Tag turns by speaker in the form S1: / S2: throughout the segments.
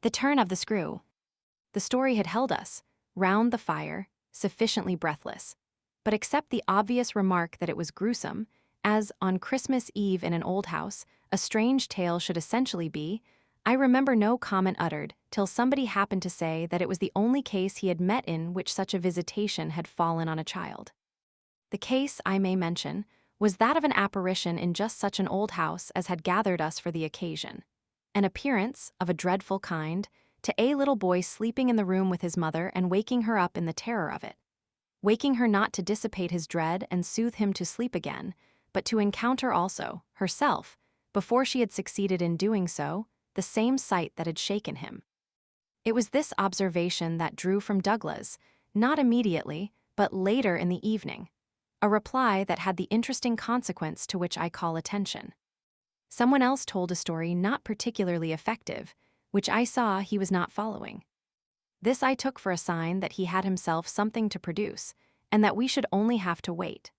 S1: The turn of the screw. The story had held us, round the fire, sufficiently breathless. But except the obvious remark that it was gruesome, as, on Christmas Eve in an old house, a strange tale should essentially be, I remember no comment uttered till somebody happened to say that it was the only case he had met in which such a visitation had fallen on a child. The case, I may mention, was that of an apparition in just such an old house as had gathered us for the occasion. An appearance, of a dreadful kind, to a little boy sleeping in the room with his mother and waking her up in the terror of it. Waking her not to dissipate his dread and soothe him to sleep again, but to encounter also, herself, before she had succeeded in doing so, the same sight that had shaken him. It was this observation that drew from Douglas, not immediately, but later in the evening, a reply that had the interesting consequence to which I call attention. Someone else told a story not particularly effective, which I saw he was not following. This I took for a sign that he had himself something to produce, and that we should only have to wait.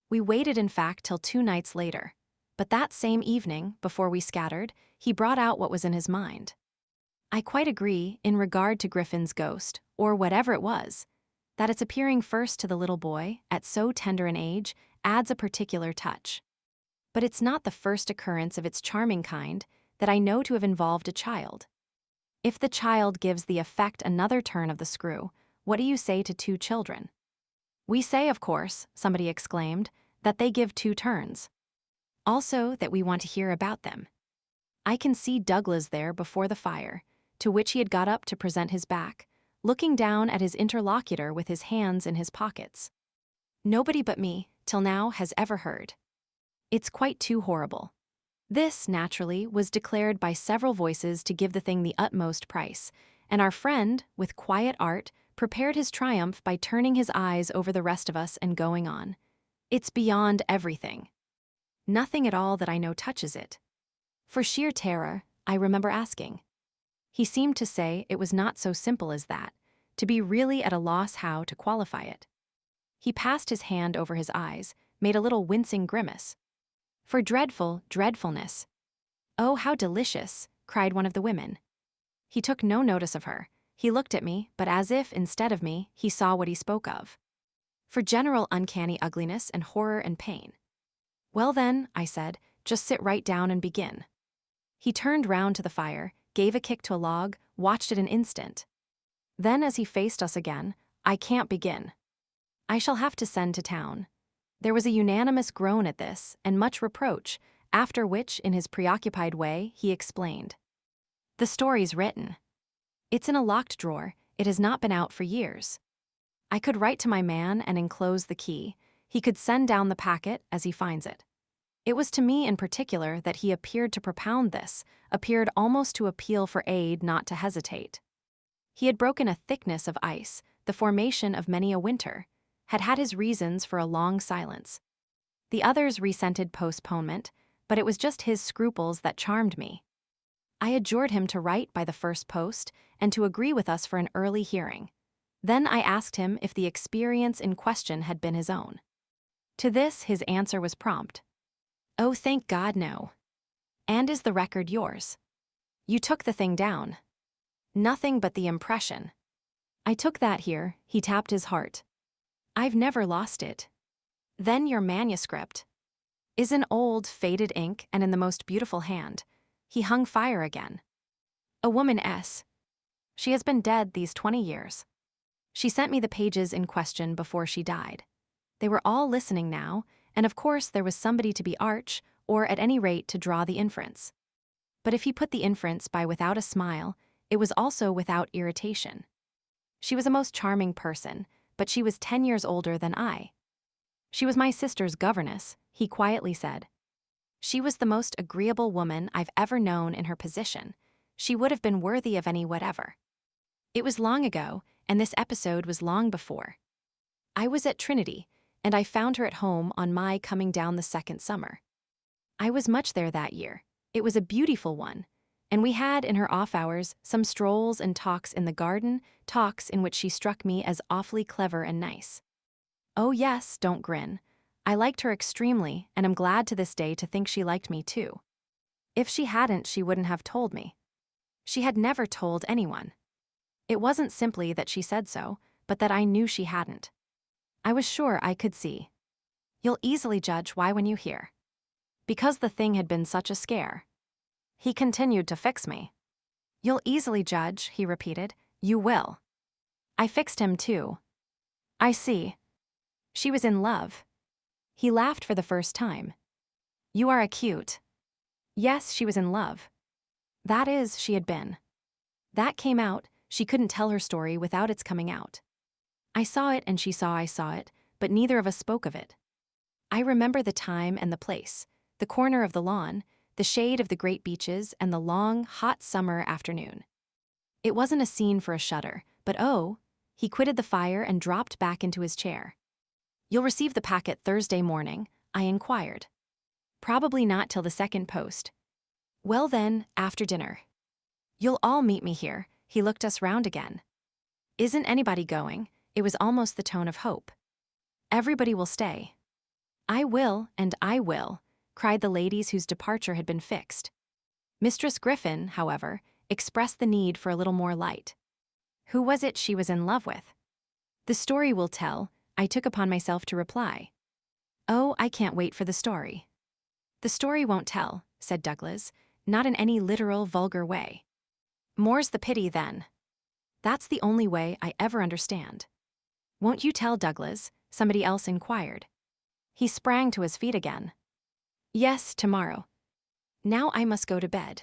S1: We waited, in fact, till 2 nights later, but that same evening, before we scattered, he brought out what was in his mind. I quite agree, in regard to Griffin's ghost, or whatever it was, that its appearing first to the little boy, at so tender an age, adds a particular touch. But it's not the first occurrence of its charming kind that I know to have involved a child. If the child gives the effect another turn of the screw, what do you say to 2 children? We say, of course, somebody exclaimed, that they give 2 turns. Also that we want to hear about them. I can see Douglas there before the fire, to which he had got up to present his back, looking down at his interlocutor with his hands in his pockets. Nobody but me, till now, has ever heard. It's quite too horrible. This, naturally, was declared by several voices to give the thing the utmost price, and our friend, with quiet art, prepared his triumph by turning his eyes over the rest of us and going on. It's beyond everything. Nothing at all that I know touches it. For sheer terror, I remember asking. He seemed to say it was not so simple as that, to be really at a loss how to qualify it. He passed his hand over his eyes, made a little wincing grimace. For dreadfulness. Oh, how delicious, cried one of the women. He took no notice of her. He looked at me, but as if, instead of me, he saw what he spoke of. For general uncanny ugliness and horror and pain. Well then, I said, just sit right down and begin. He turned round to the fire, gave a kick to a log, watched it an instant. Then as he faced us again, I can't begin. I shall have to send to town. There was a unanimous groan at this, and much reproach, after which, in his preoccupied way, he explained. The story's written. It's in a locked drawer, it has not been out for years. I could write to my man and enclose the key. He could send down the packet as he finds it. It was to me in particular that he appeared to propound this, appeared almost to appeal for aid, not to hesitate. He had broken a thickness of ice, the formation of many a winter, had had his reasons for a long silence. The others resented postponement, but it was just his scruples that charmed me. I adjured him to write by the first post and to agree with us for an early hearing. Then I asked him if the experience in question had been his own. To this his answer was prompt. Oh, thank God, no. And is the record yours? You took the thing down. Nothing but the impression. I took that here, he tapped his heart. I've never lost it. Then your manuscript is in old, faded ink and in the most beautiful hand. He hung fire again. A woman S. She has been dead these 20 years. She sent me the pages in question before she died. They were all listening now, and of course there was somebody to be arch, or at any rate to draw the inference. But if he put the inference by without a smile, it was also without irritation. She was a most charming person, but she was 10 years older than I. She was my sister's governess, he quietly said. She was the most agreeable woman I've ever known in her position. She would have been worthy of any whatever. It was long ago, and this episode was long before. I was at Trinity, and I found her at home on my coming down the second summer. I was much there that year. It was a beautiful one, and we had in her off hours some strolls and talks in the garden, talks in which she struck me as awfully clever and nice. Oh yes, don't grin. I liked her extremely, and am glad to this day to think she liked me too. If she hadn't, she wouldn't have told me. She had never told anyone. It wasn't simply that she said so, but that I knew she hadn't. I was sure I could see. You'll easily judge why when you hear. Because the thing had been such a scare. He continued to fix me. You'll easily judge, he repeated. You will. I fixed him too. I see. She was in love. He laughed for the first time. You are acute. Yes, she was in love. That is, she had been. That came out, she couldn't tell her story without its coming out. I saw it and she saw I saw it, but neither of us spoke of it. I remember the time and the place, the corner of the lawn, the shade of the great beeches, and the long, hot summer afternoon. It wasn't a scene for a shudder, but oh, he quitted the fire and dropped back into his chair. You'll receive the packet Thursday morning, I inquired. Probably not till the second post. Well then, after dinner. You'll all meet me here, he looked us round again. Isn't anybody going? It was almost the tone of hope. Everybody will stay. I will, and I will, cried the ladies whose departure had been fixed. Mistress Griffin, however, expressed the need for a little more light. Who was it she was in love with? The story will tell, I took upon myself to reply. Oh, I can't wait for the story. The story won't tell, said Douglas, not in any literal, vulgar way. More's the pity, then. That's the only way I ever understand. Won't you tell, Douglas? Somebody else inquired. He sprang to his feet again. Yes, tomorrow. Now I must go to bed.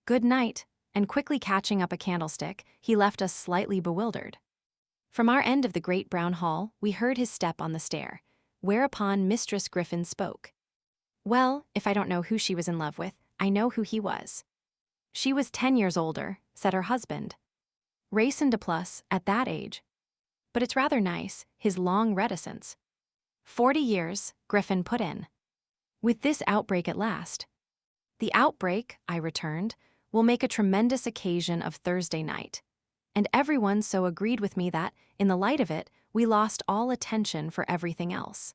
S1: Good night, and quickly catching up a candlestick, he left us slightly bewildered. From our end of the great brown hall, we heard his step on the stair, whereupon Mistress Griffin spoke. Well, if I don't know who she was in love with, I know who he was. She was 10 years older, said her husband. Race and de plus, at that age. But it's rather nice, his long reticence. 40 years, Griffin put in. With this outbreak at last. The outbreak, I returned, will make a tremendous occasion of Thursday night. And everyone so agreed with me that, in the light of it, we lost all attention for everything else.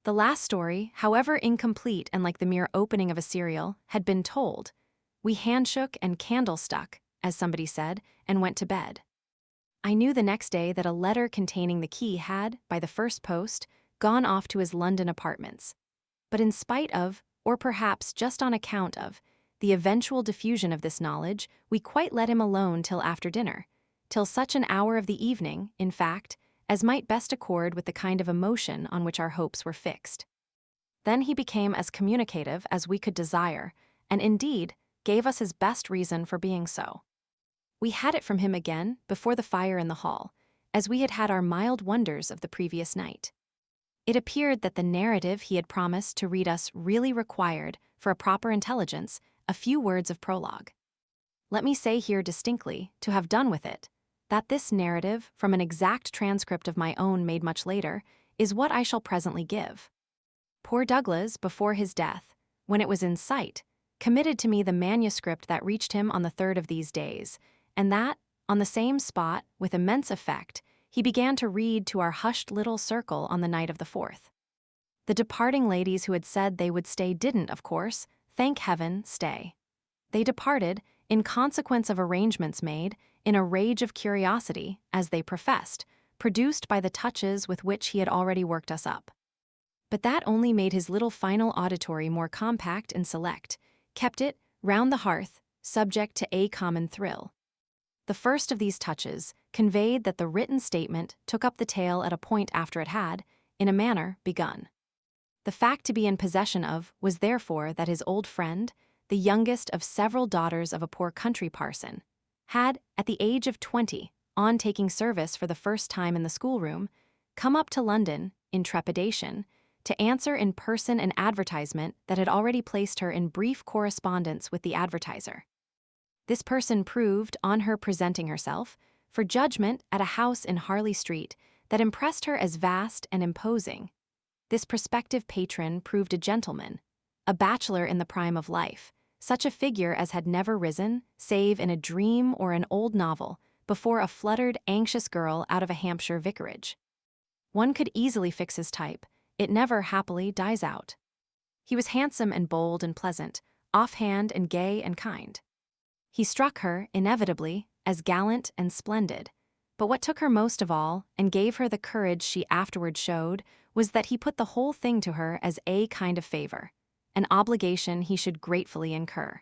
S1: The last story, however incomplete and like the mere opening of a serial, had been told. We handshook and candle stuck, as somebody said, and went to bed. I knew the next day that a letter containing the key had, by the first post, gone off to his London apartments. But in spite of, or perhaps just on account of, the eventual diffusion of this knowledge, we quite let him alone till after dinner, till such an hour of the evening, in fact, as might best accord with the kind of emotion on which our hopes were fixed. Then he became as communicative as we could desire, and indeed, gave us his best reason for being so. We had it from him again, before the fire in the hall, as we had had our mild wonders of the previous night. It appeared that the narrative he had promised to read us really required, for a proper intelligence, a few words of prologue. Let me say here distinctly, to have done with it, that this narrative, from an exact transcript of my own made much later, is what I shall presently give. Poor Douglas, before his death, when it was in sight, committed to me the manuscript that reached him on the 3rd of these days, and that, on the same spot, with immense effect, he began to read to our hushed little circle on the night of the 4th. The departing ladies who had said they would stay didn't, of course, thank heaven, stay. They departed, in consequence of arrangements made, in a rage of curiosity, as they professed, produced by the touches with which he had already worked us up. But that only made his little final auditory more compact and select, kept it, round the hearth, subject to a common thrill. The first of these touches conveyed that the written statement took up the tale at a point after it had, in a manner, begun. The fact to be in possession of was therefore that his old friend, the youngest of several daughters of a poor country parson, had, at the age of 20, on taking service for the first time in the schoolroom, come up to London, in trepidation, to answer in person an advertisement that had already placed her in brief correspondence with the advertiser. This person proved, on her presenting herself, for judgment at a house in Harley Street that impressed her as vast and imposing. This prospective patron proved a gentleman, a bachelor in the prime of life, such a figure as had never risen, save in a dream or an old novel, before a fluttered, anxious girl out of a Hampshire vicarage. One could easily fix his type. It never, happily, dies out. He was handsome and bold and pleasant, offhand and gay and kind. He struck her, inevitably, as gallant and splendid. But what took her most of all, and gave her the courage she afterward showed, was that he put the whole thing to her as a kind of favor, an obligation he should gratefully incur.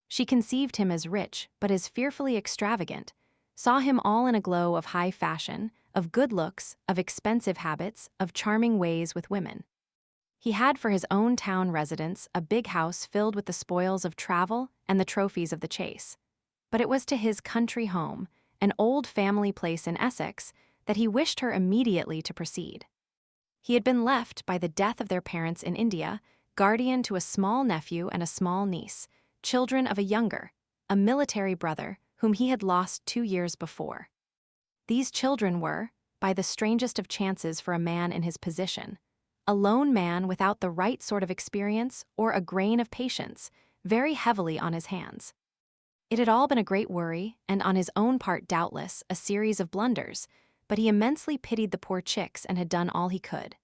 S1: She conceived him as rich, but as fearfully extravagant, saw him all in a glow of high fashion, of good looks, of expensive habits, of charming ways with women. He had for his own town residence a big house filled with the spoils of travel and the trophies of the chase. But it was to his country home, an old family place in Essex, that he wished her immediately to proceed. He had been left, by the death of their parents in India, guardian to a small nephew and a small niece, children of a younger, a military brother, whom he had lost 2 years before. These children were, by the strangest of chances for a man in his position, a lone man without the right sort of experience or a grain of patience, very heavily on his hands. It had all been a great worry, and on his own part doubtless, a series of blunders, but he immensely pitied the poor chicks and had done all he could.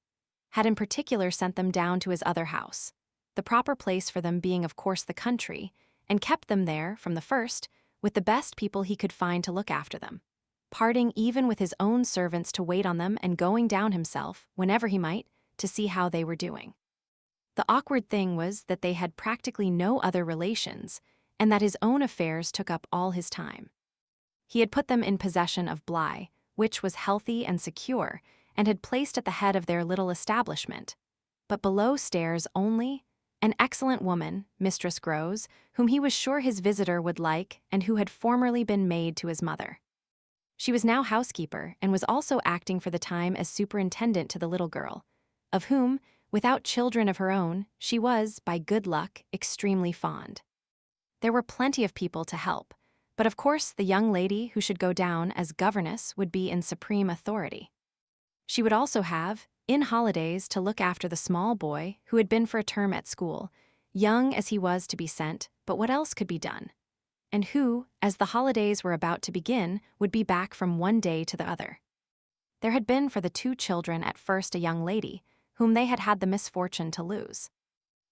S1: Had in particular sent them down to his other house, the proper place for them being of course the country, and kept them there, from the first, with the best people he could find to look after them, parting even with his own servants to wait on them and going down himself, whenever he might, to see how they were doing. The awkward thing was that they had practically no other relations, and that his own affairs took up all his time. He had put them in possession of Bly, which was healthy and secure, and had placed at the head of their little establishment, but below stairs only, an excellent woman, Mistress Groves, whom he was sure his visitor would like and who had formerly been maid to his mother. She was now housekeeper and was also acting for the time as superintendent to the little girl, of whom, without children of her own, she was, by good luck, extremely fond. There were plenty of people to help, but of course the young lady who should go down as governess would be in supreme authority. She would also have, in holidays, to look after the small boy who had been for a term at school, young as he was to be sent, but what else could be done? And who, as the holidays were about to begin, would be back from one day to the other. There had been for the 2 children at first a young lady, whom they had had the misfortune to lose.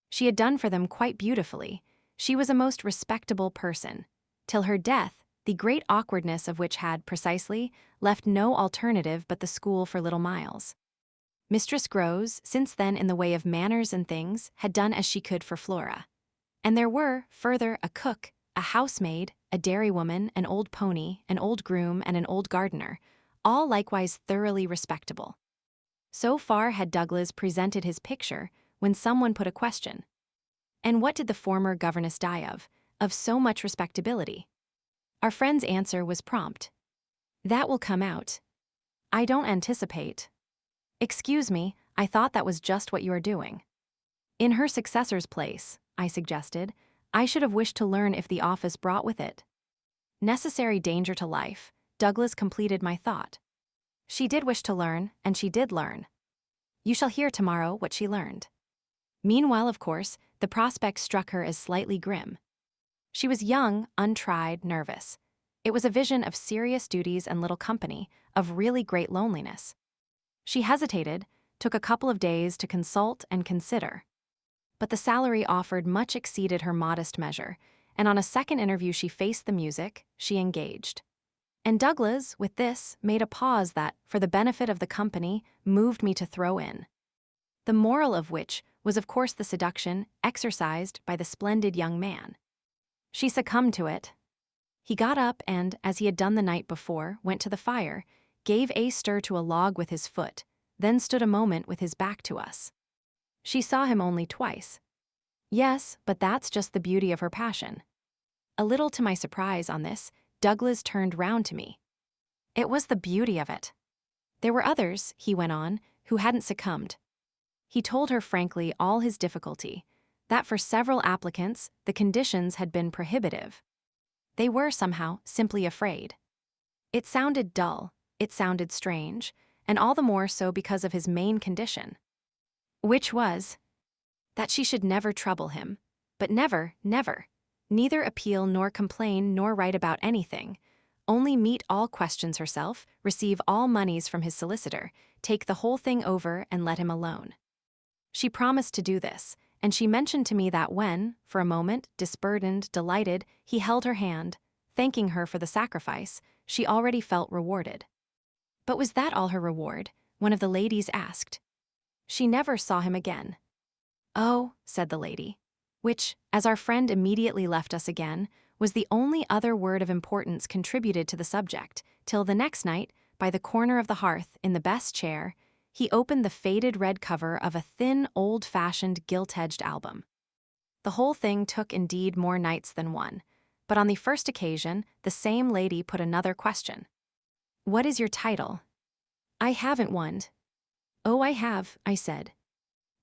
S1: She had done for them quite beautifully. She was a most respectable person, till her death, the great awkwardness of which had, precisely, left no alternative but the school for little Miles. Mistress Groves, since then in the way of manners and things, had done as she could for Flora. And there were, further, a cook, a housemaid, a dairywoman, an old pony, an old groom, and an old gardener, all likewise thoroughly respectable. So far had Douglas presented his picture, when someone put a question. And what did the former governess die of so much respectability? Our friend's answer was prompt. That will come out. I don't anticipate. Excuse me, I thought that was just what you are doing. In her successor's place, I suggested, I should have wished to learn if the office brought with it necessary danger to life. Douglas completed my thought. She did wish to learn, and she did learn. You shall hear tomorrow what she learned. Meanwhile, of course, the prospect struck her as slightly grim. She was young, untried, nervous. It was a vision of serious duties and little company, of really great loneliness. She hesitated, took a couple of days to consult and consider. But the salary offered much exceeded her modest measure, and on a second interview she faced the music, she engaged. And Douglas, with this, made a pause that, for the benefit of the company, moved me to throw in. The moral of which was of course the seduction exercised by the splendid young man. She succumbed to it. He got up and, as he had done the night before, went to the fire, gave a stir to a log with his foot, then stood a moment with his back to us. She saw him only twice. Yes, but that's just the beauty of her passion. A little to my surprise on this, Douglas turned round to me. It was the beauty of it. There were others, he went on, who hadn't succumbed. He told her frankly all his difficulty, that for several applicants, the conditions had been prohibitive. They were somehow simply afraid. It sounded dull, it sounded strange, and all the more so because of his main condition. Which was that she should never trouble him, but never, neither appeal nor complain nor write about anything, only meet all questions herself, receive all moneys from his solicitor, take the whole thing over and let him alone. She promised to do this, and she mentioned to me that when, for a moment, disburdened, delighted, he held her hand, thanking her for the sacrifice, she already felt rewarded. But was that all her reward? One of the ladies asked. She never saw him again. Oh, said the lady, which, as our friend immediately left us again, was the only other word of importance contributed to the subject, till the next night, by the corner of the hearth, in the best chair, he opened the faded red cover of a thin, old-fashioned, gilt-edged album. The whole thing took indeed more nights than one, but on the first occasion, the same lady put another question. What is your title? I haven't one. Oh, I have, I said.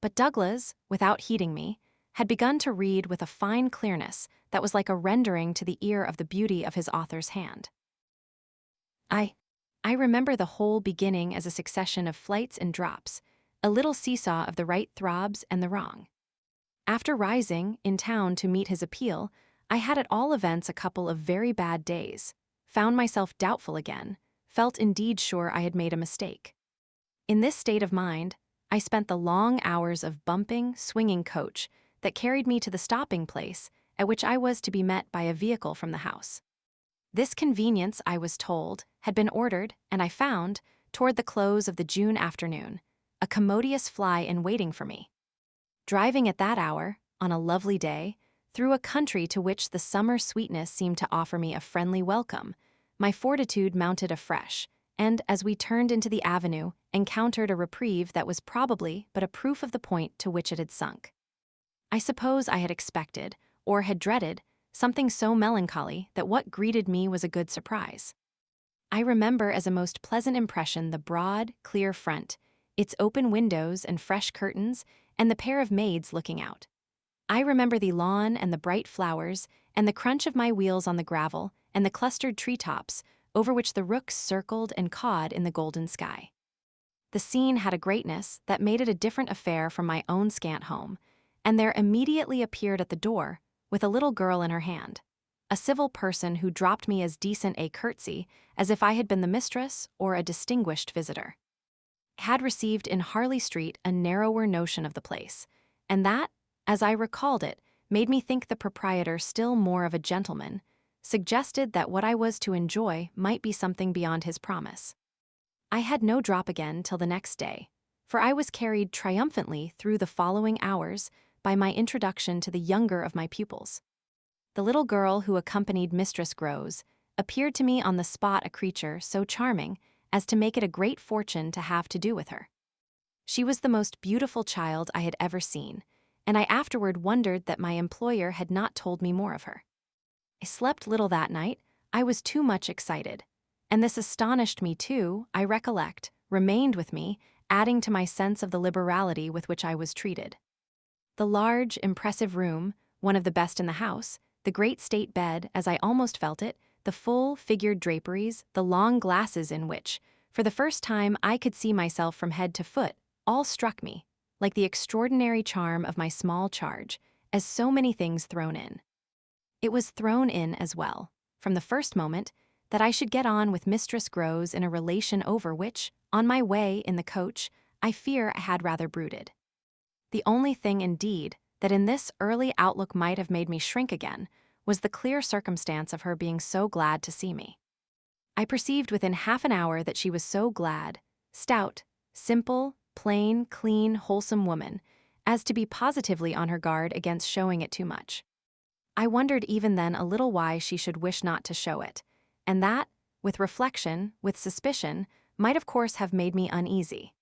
S1: But Douglas, without heeding me, had begun to read with a fine clearness that was like a rendering to the ear of the beauty of his author's hand. I remember the whole beginning as a succession of flights and drops, a little seesaw of the right throbs and the wrong. After rising, in town, to meet his appeal, I had at all events a couple of very bad days, found myself doubtful again, felt indeed sure I had made a mistake. In this state of mind, I spent the long hours of bumping, swinging coach that carried me to the stopping place at which I was to be met by a vehicle from the house. This convenience, I was told, had been ordered, and I found, toward the close of the June afternoon, a commodious fly in waiting for me. Driving at that hour, on a lovely day, through a country to which the summer sweetness seemed to offer me a friendly welcome, my fortitude mounted afresh, and, as we turned into the avenue, encountered a reprieve that was probably but a proof of the point to which it had sunk. I suppose I had expected, or had dreaded, something so melancholy that what greeted me was a good surprise. I remember as a most pleasant impression the broad, clear front, its open windows and fresh curtains, and the pair of maids looking out. I remember the lawn and the bright flowers, and the crunch of my wheels on the gravel, and the clustered treetops, over which the rooks circled and cawed in the golden sky. The scene had a greatness that made it a different affair from my own scant home, and there immediately appeared at the door, with a little girl in her hand, a civil person who dropped me as decent a curtsy as if I had been the mistress or a distinguished visitor. I had received in Harley Street a narrower notion of the place, and that, as I recalled it, made me think the proprietor still more of a gentleman, suggested that what I was to enjoy might be something beyond his promise. I had no drop again till the next day, for I was carried triumphantly through the following hours by my introduction to the younger of my pupils. The little girl who accompanied Mistress Groves appeared to me on the spot a creature so charming as to make it a great fortune to have to do with her. She was the most beautiful child I had ever seen, and I afterward wondered that my employer had not told me more of her. I slept little that night, I was too much excited, and this astonished me too, I recollect, remained with me, adding to my sense of the liberality with which I was treated. The large, impressive room, one of the best in the house, the great state bed, as I almost felt it, the full, figured draperies, the long glasses in which, for the first time, I could see myself from head to foot, all struck me, like the extraordinary charm of my small charge, as so many things thrown in. It was thrown in as well, from the first moment, that I should get on with Mistress Groves in a relation over which, on my way in the coach, I fear I had rather brooded. The only thing, indeed, that in this early outlook might have made me shrink again was the clear circumstance of her being so glad to see me. I perceived within half an hour that she was so glad, stout, simple, plain, clean, wholesome woman, as to be positively on her guard against showing it too much. I wondered even then a little why she should wish not to show it, and that, with reflection, with suspicion, might of course have made me uneasy.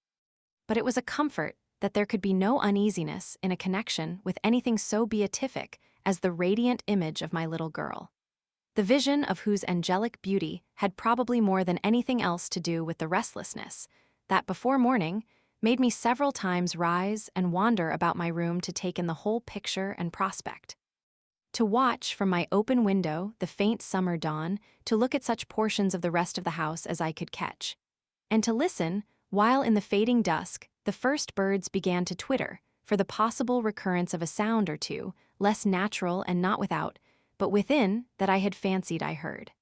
S1: But it was a comfort that there could be no uneasiness in a connection with anything so beatific as the radiant image of my little girl, the vision of whose angelic beauty had probably more than anything else to do with the restlessness that, before morning, made me several times rise and wander about my room to take in the whole picture and prospect. To watch from my open window the faint summer dawn, to look at such portions of the rest of the house as I could catch, and to listen, while in the fading dusk the first birds began to twitter, for the possible recurrence of a sound or two, less natural and not without, but within, that I had fancied I heard.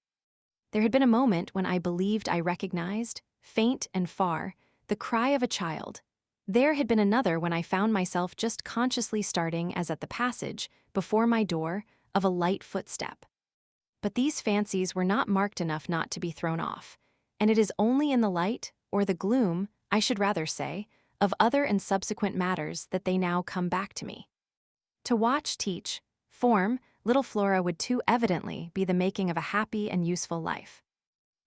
S1: There had been a moment when I believed I recognized, faint and far, the cry of a child, There had been another when I found myself just consciously starting as at the passage, before my door, of a light footstep. But these fancies were not marked enough not to be thrown off, and it is only in the light, or the gloom, I should rather say, of other and subsequent matters that they now come back to me. To watch, teach, form, little Flora would too evidently be the making of a happy and useful life.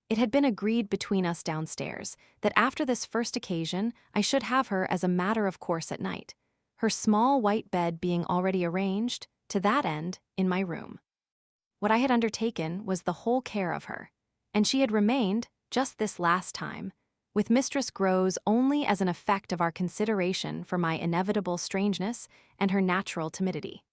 S1: It had been agreed between us downstairs that after this first occasion I should have her as a matter of course at night, her small white bed being already arranged, to that end, in my room. What I had undertaken was the whole care of her, and she had remained, just this last time, with Mistress Grows only as an effect of our consideration for my inevitable strangeness and her natural timidity.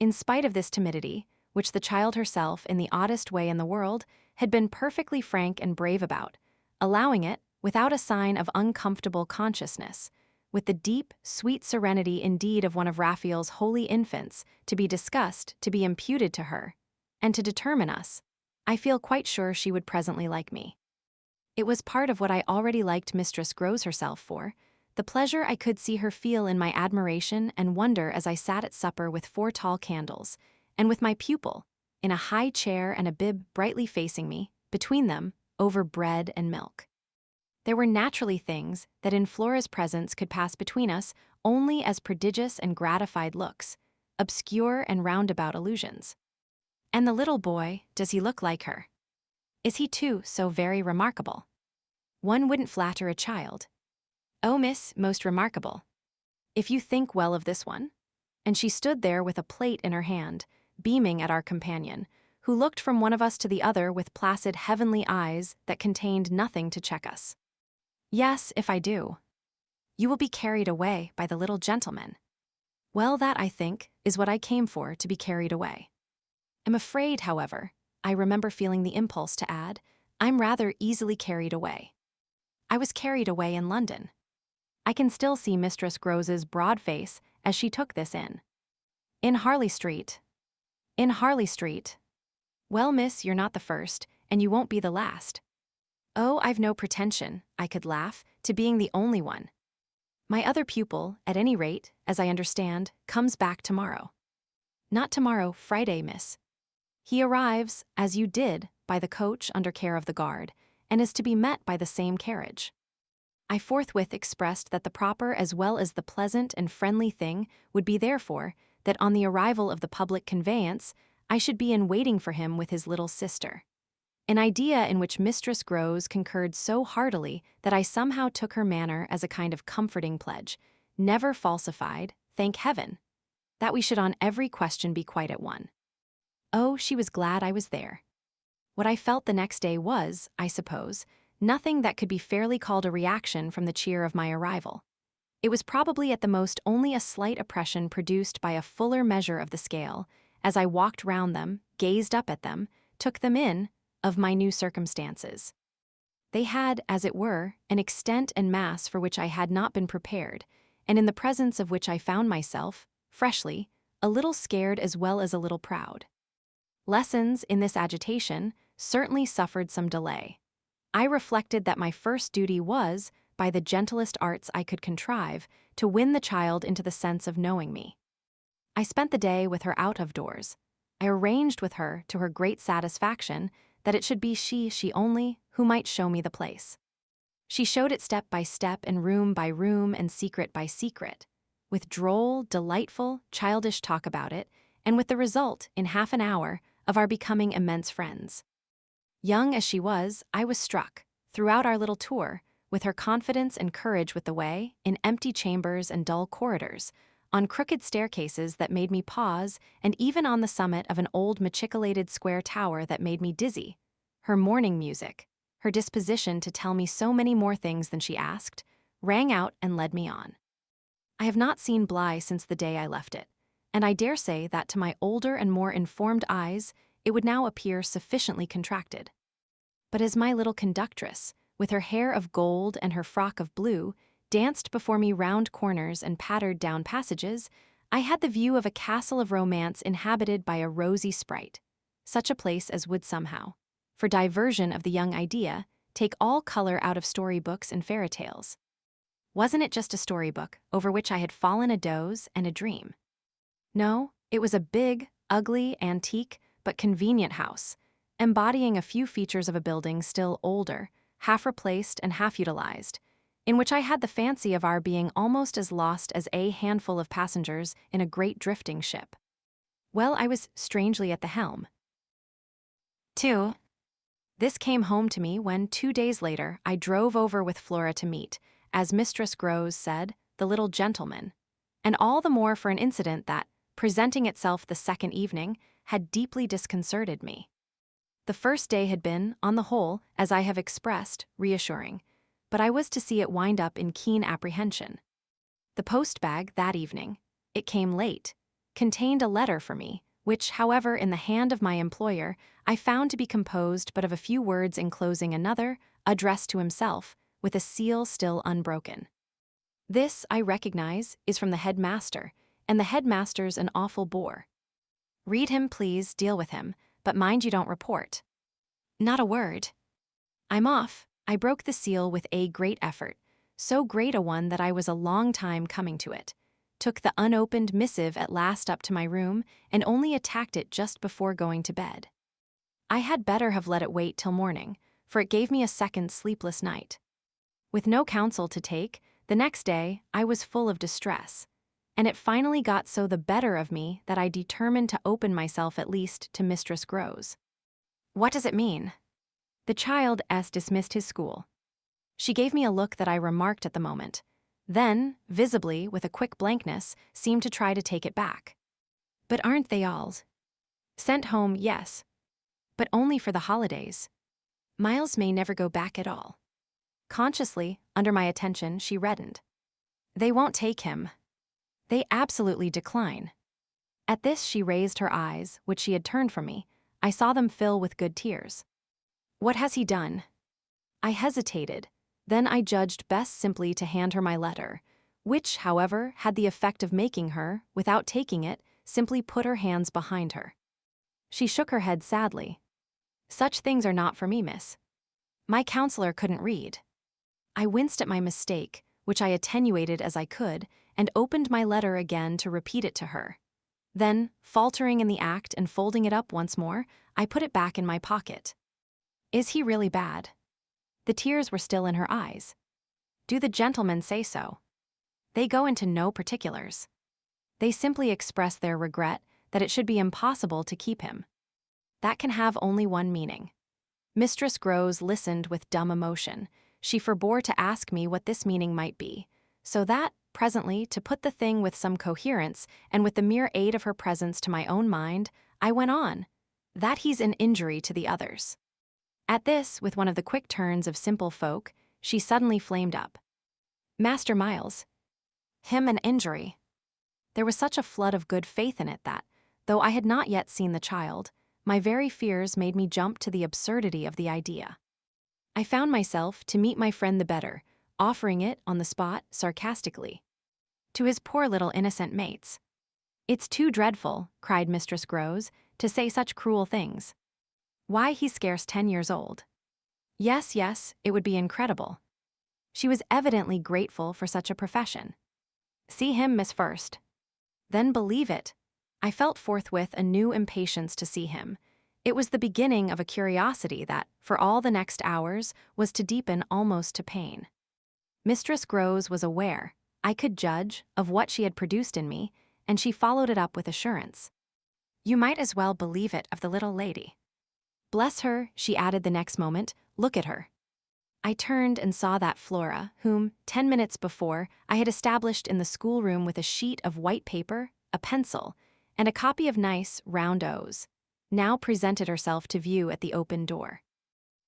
S1: In spite of this timidity, which the child herself, in the oddest way in the world, had been perfectly frank and brave about, allowing it, without a sign of uncomfortable consciousness, with the deep, sweet serenity indeed of one of Raphael's holy infants, to be discussed, to be imputed to her, and to determine us, I feel quite sure she would presently like me. It was part of what I already liked Mistress Grows herself for, the pleasure I could see her feel in my admiration and wonder as I sat at supper with 4 tall candles, and with my pupil, in a high chair and a bib brightly facing me, between them, over bread and milk. There were naturally things that in Flora's presence could pass between us only as prodigious and gratified looks, obscure and roundabout allusions. And the little boy, does he look like her? Is he too so very remarkable? One wouldn't flatter a child. Oh, miss, most remarkable. If you think well of this one. And she stood there with a plate in her hand, beaming at our companion, who looked from one of us to the other with placid heavenly eyes that contained nothing to check us. Yes, if I do. You will be carried away by the little gentleman. Well, that, I think, is what I came for, to be carried away. I'm afraid, however, I remember feeling the impulse to add, I'm rather easily carried away. I was carried away in London. I can still see Mistress Grows's broad face as she took this in. In Harley Street. In Harley Street. Well, miss, you're not the first, and you won't be the last. Oh, I've no pretension, I could laugh, to being the only one. My other pupil, at any rate, as I understand, comes back tomorrow. Not tomorrow, Friday, miss. He arrives, as you did, by the coach under care of the guard, and is to be met by the same carriage. I forthwith expressed that the proper as well as the pleasant and friendly thing would be therefore that on the arrival of the public conveyance I should be in waiting for him with his little sister. An idea in which Mistress Grows concurred so heartily that I somehow took her manner as a kind of comforting pledge, never falsified, thank heaven, that we should on every question be quite at one. Oh, she was glad I was there. What I felt the next day was, I suppose, nothing that could be fairly called a reaction from the cheer of my arrival. It was probably at the most only a slight oppression produced by a fuller measure of the scale, as I walked round them, gazed up at them, took them in, of my new circumstances. They had, as it were, an extent and mass for which I had not been prepared, and in the presence of which I found myself, freshly, a little scared as well as a little proud. Lessons, in this agitation, certainly suffered some delay. I reflected that my first duty was, by the gentlest arts I could contrive, to win the child into the sense of knowing me. I spent the day with her out of doors. I arranged with her, to her great satisfaction, that it should be she only, who might show me the place. She showed it step by step and room by room and secret by secret, with droll, delightful, childish talk about it, and with the result, in half an hour, of our becoming immense friends. Young as she was, I was struck, throughout our little tour, with her confidence and courage with the way, in empty chambers and dull corridors, on crooked staircases that made me pause, and even on the summit of an old machicolated square tower that made me dizzy. Her morning music, her disposition to tell me so many more things than she asked, rang out and led me on. I have not seen Bly since the day I left it, and I dare say that to my older and more informed eyes it would now appear sufficiently contracted. But as my little conductress, with her hair of gold and her frock of blue, danced before me round corners and pattered down passages, I had the view of a castle of romance inhabited by a rosy sprite, such a place as would somehow, for diversion of the young idea, take all color out of story books and fairy tales. Wasn't it just a storybook over which I had fallen a doze and a dream? No, it was a big, ugly, antique, but convenient house, embodying a few features of a building still older, half replaced and half utilized, in which I had the fancy of our being almost as lost as a handful of passengers in a great drifting ship. Well, I was strangely at the helm. 2. This came home to me when 2 days later I drove over with Flora to meet, as Mistress Groves said, the little gentleman, and all the more for an incident that, presenting itself the second evening, had deeply disconcerted me. The first day had been, on the whole, as I have expressed, reassuring, but I was to see it wind up in keen apprehension. The post-bag that evening, it came late, contained a letter for me, which, however, in the hand of my employer, I found to be composed but of a few words enclosing another, addressed to himself, with a seal still unbroken. This, I recognize, is from the headmaster, and the headmaster's an awful bore. Read him, please, deal with him, but mind you don't report. Not a word. I'm off. I broke the seal with a great effort, so great a one that I was a long time coming to it. Took the unopened missive at last up to my room, and only attacked it just before going to bed. I had better have let it wait till morning, for it gave me a second sleepless night. With no counsel to take, the next day I was full of distress, and it finally got so the better of me that I determined to open myself at least to Mistress Groves. What does it mean? The child dismissed his school. She gave me a look that I remarked at the moment, then, visibly, with a quick blankness, seemed to try to take it back. But aren't they all? Sent home, yes. But only for the holidays. Miles may never go back at all. Consciously, under my attention, she reddened. They won't take him. They absolutely decline. At this she raised her eyes, which she had turned from me. I saw them fill with good tears. What has he done? I hesitated. Then I judged best simply to hand her my letter, which, however, had the effect of making her, without taking it, simply put her hands behind her. She shook her head sadly. Such things are not for me, miss. My counselor couldn't read. I winced at my mistake, which I attenuated as I could, and opened my letter again to repeat it to her. Then, faltering in the act and folding it up once more, I put it back in my pocket. Is he really bad? The tears were still in her eyes. Do the gentlemen say so? They go into no particulars. They simply express their regret that it should be impossible to keep him. That can have only one meaning. Mistress Groves listened with dumb emotion. She forbore to ask me what this meaning might be, so that, presently, to put the thing with some coherence, and with the mere aid of her presence to my own mind, I went on, that he's an injury to the others. At this, with one of the quick turns of simple folk, she suddenly flamed up. Master Miles. Him an injury. There was such a flood of good faith in it that, though I had not yet seen the child, my very fears made me jump to the absurdity of the idea. I found myself, to meet my friend the better, offering it, on the spot, sarcastically. To his poor little innocent mates. It's too dreadful, cried Mistress Groves, to say such cruel things. Why, he's scarce 10 years old. Yes, it would be incredible. She was evidently grateful for such a profession. See him, miss, first. Then believe it. I felt forthwith a new impatience to see him. It was the beginning of a curiosity that, for all the next hours, was to deepen almost to pain. Mistress Groves was aware, I could judge, of what she had produced in me, and she followed it up with assurance. You might as well believe it of the little lady. Bless her, she added the next moment, look at her. I turned and saw that Flora, whom, 10 minutes before, I had established in the schoolroom with a sheet of white paper, a pencil, and a copy of nice, round O's, now presented herself to view at the open door.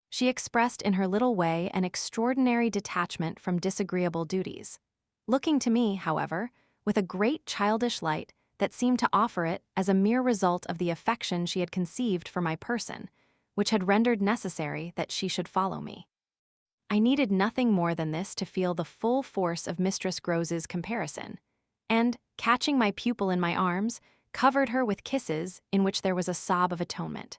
S1: She expressed in her little way an extraordinary detachment from disagreeable duties, looking to me, however, with a great childish light that seemed to offer it as a mere result of the affection she had conceived for my person, which had rendered necessary that she should follow me. I needed nothing more than this to feel the full force of Mistress Groves's comparison, and, catching my pupil in my arms, covered her with kisses in which there was a sob of atonement.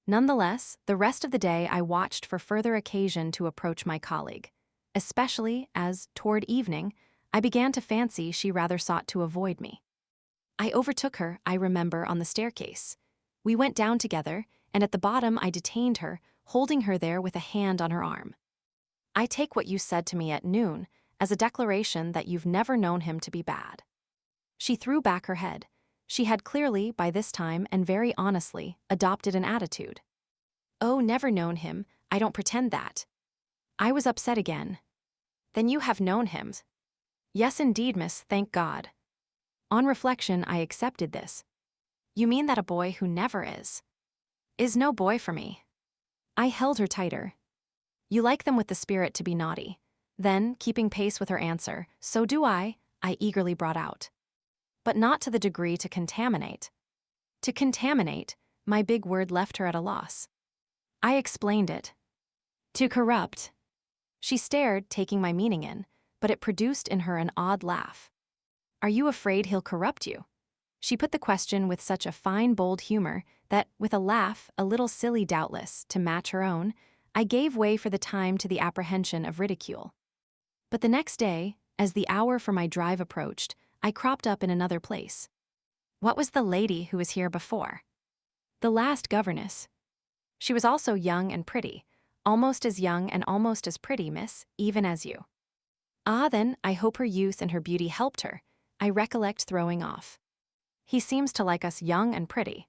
S1: Nonetheless, the rest of the day I watched for further occasion to approach my colleague. especially as, toward evening, I began to fancy she rather sought to avoid me. I overtook her, I remember, on the staircase. We went down together, and at the bottom I detained her, holding her there with a hand on her arm. I take what you said to me at noon as a declaration that you've never known him to be bad. She threw back her head. She had clearly, by this time and very honestly, adopted an attitude. Oh, never known him, I don't pretend that. I was upset again. Then you have known him. Yes, indeed, miss, thank God. On reflection, I accepted this. You mean that a boy who never is no boy for me. I held her tighter. You like them with the spirit to be naughty. Then, keeping pace with her answer, so do I eagerly brought out. But not to the degree to contaminate. To contaminate, my big word left her at a loss. I explained it. To corrupt. She stared, taking my meaning in, but it produced in her an odd laugh. Are you afraid he'll corrupt you? She put the question with such a fine, bold humor that, with a laugh, a little silly doubtless, to match her own, I gave way for the time to the apprehension of ridicule. But the next day, as the hour for my drive approached, I cropped up in another place. What was the lady who was here before? The last governess. She was also young and pretty, almost as young and almost as pretty, miss, even as you. Ah, then, I hope her youth and her beauty helped her, I recollect throwing off. He seems to like us young and pretty.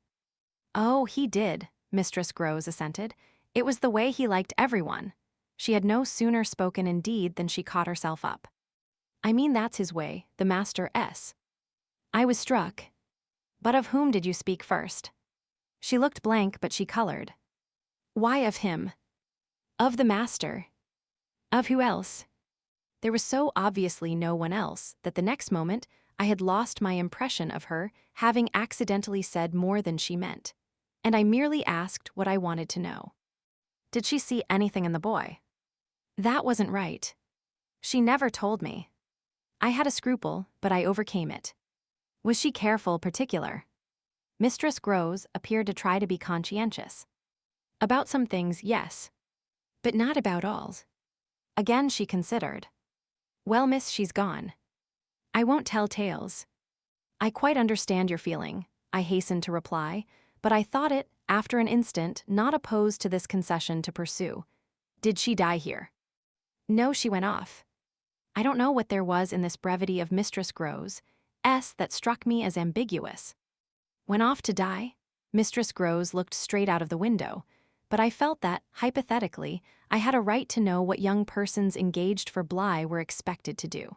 S1: Oh, he did, Mistress Groves assented. It was the way he liked everyone. She had no sooner spoken indeed than she caught herself up. I mean that's his way, the Master S. I was struck. But of whom did you speak first? She looked blank, but she colored. Why of him? Of the Master. Of who else? There was so obviously no one else that the next moment I had lost my impression of her having accidentally said more than she meant, and I merely asked what I wanted to know. Did she see anything in the boy? That wasn't right. She never told me. I had a scruple, but I overcame it. Was she careful, particular? Mistress Groves appeared to try to be conscientious. About some things, yes. But not about all. Again she considered. Well, miss, she's gone. I won't tell tales. I quite understand your feeling, I hastened to reply, but I thought it, after an instant, not opposed to this concession to pursue. Did she die here? No, she went off. I don't know what there was in this brevity of Mistress Groves' that struck me as ambiguous. Went off to die? Mistress Groves looked straight out of the window, but I felt that, hypothetically, I had a right to know what young persons engaged for Bly were expected to do.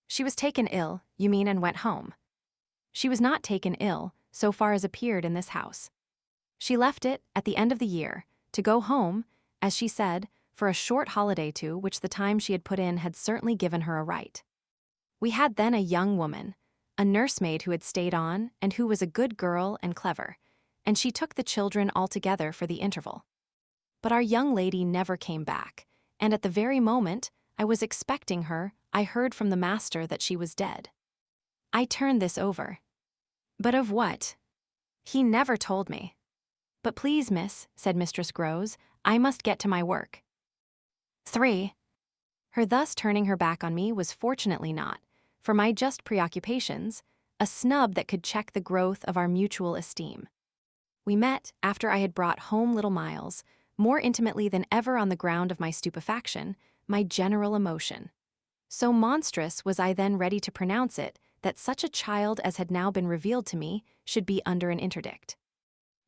S1: She was taken ill, you mean, and went home. She was not taken ill, so far as appeared in this house. She left it, at the end of the year, to go home, as she said, for a short holiday to which the time she had put in had certainly given her a right. We had then a young woman, a nursemaid who had stayed on and who was a good girl and clever, and she took the children altogether for the interval. But our young lady never came back, and at the very moment I was expecting her, I heard from the master that she was dead. I turned this over. But of what? He never told me. But please, miss, said Mistress Groves, I must get to my work. 3. Her thus turning her back on me was fortunately not, for my just preoccupations, a snub that could check the growth of our mutual esteem. We met, after I had brought home little Miles, more intimately than ever on the ground of my stupefaction, my general emotion. So monstrous was I then ready to pronounce it that such a child as had now been revealed to me should be under an interdict.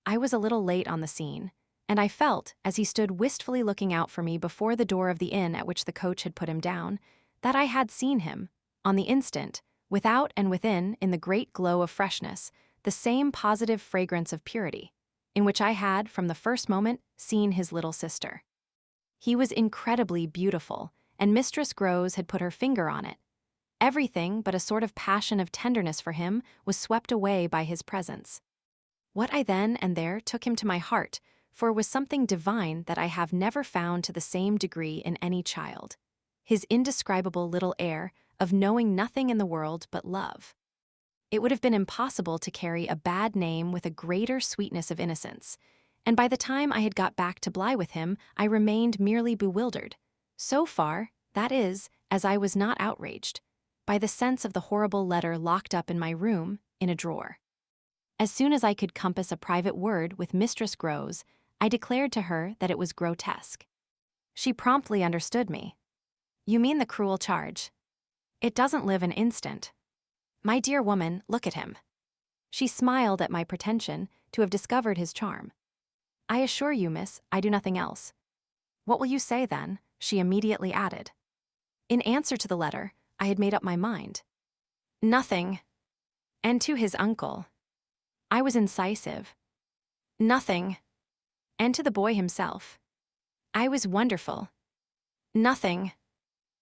S1: I was a little late on the scene, and I felt, as he stood wistfully looking out for me before the door of the inn at which the coach had put him down, that I had seen him, on the instant, without and within, in the great glow of freshness, the same positive fragrance of purity, in which I had, from the first moment, seen his little sister. He was incredibly beautiful, and Mistress Groves had put her finger on it. Everything but a sort of passion of tenderness for him was swept away by his presence. What I then and there took him to my heart, for was something divine that I have never found to the same degree in any child. His indescribable little air of knowing nothing in the world but love. It would have been impossible to carry a bad name with a greater sweetness of innocence, and by the time I had got back to Bly with him, I remained merely bewildered, so far That is, as I was not outraged by the sense of the horrible letter locked up in my room in a drawer. As soon as I could compass a private word with Mistress Groves, I declared to her that it was grotesque. She promptly understood me. "You mean the cruel charge. It doesn't live an instant. My dear woman, look at him." She smiled at my pretension to have discovered his charm. "I assure you, miss, I do nothing else." "What will you say, then?" she immediately added. In answer to the letter, I had made up my mind. "Nothing." And to his uncle, I was incisive. "Nothing." And to the boy himself, I was wonderful. "Nothing."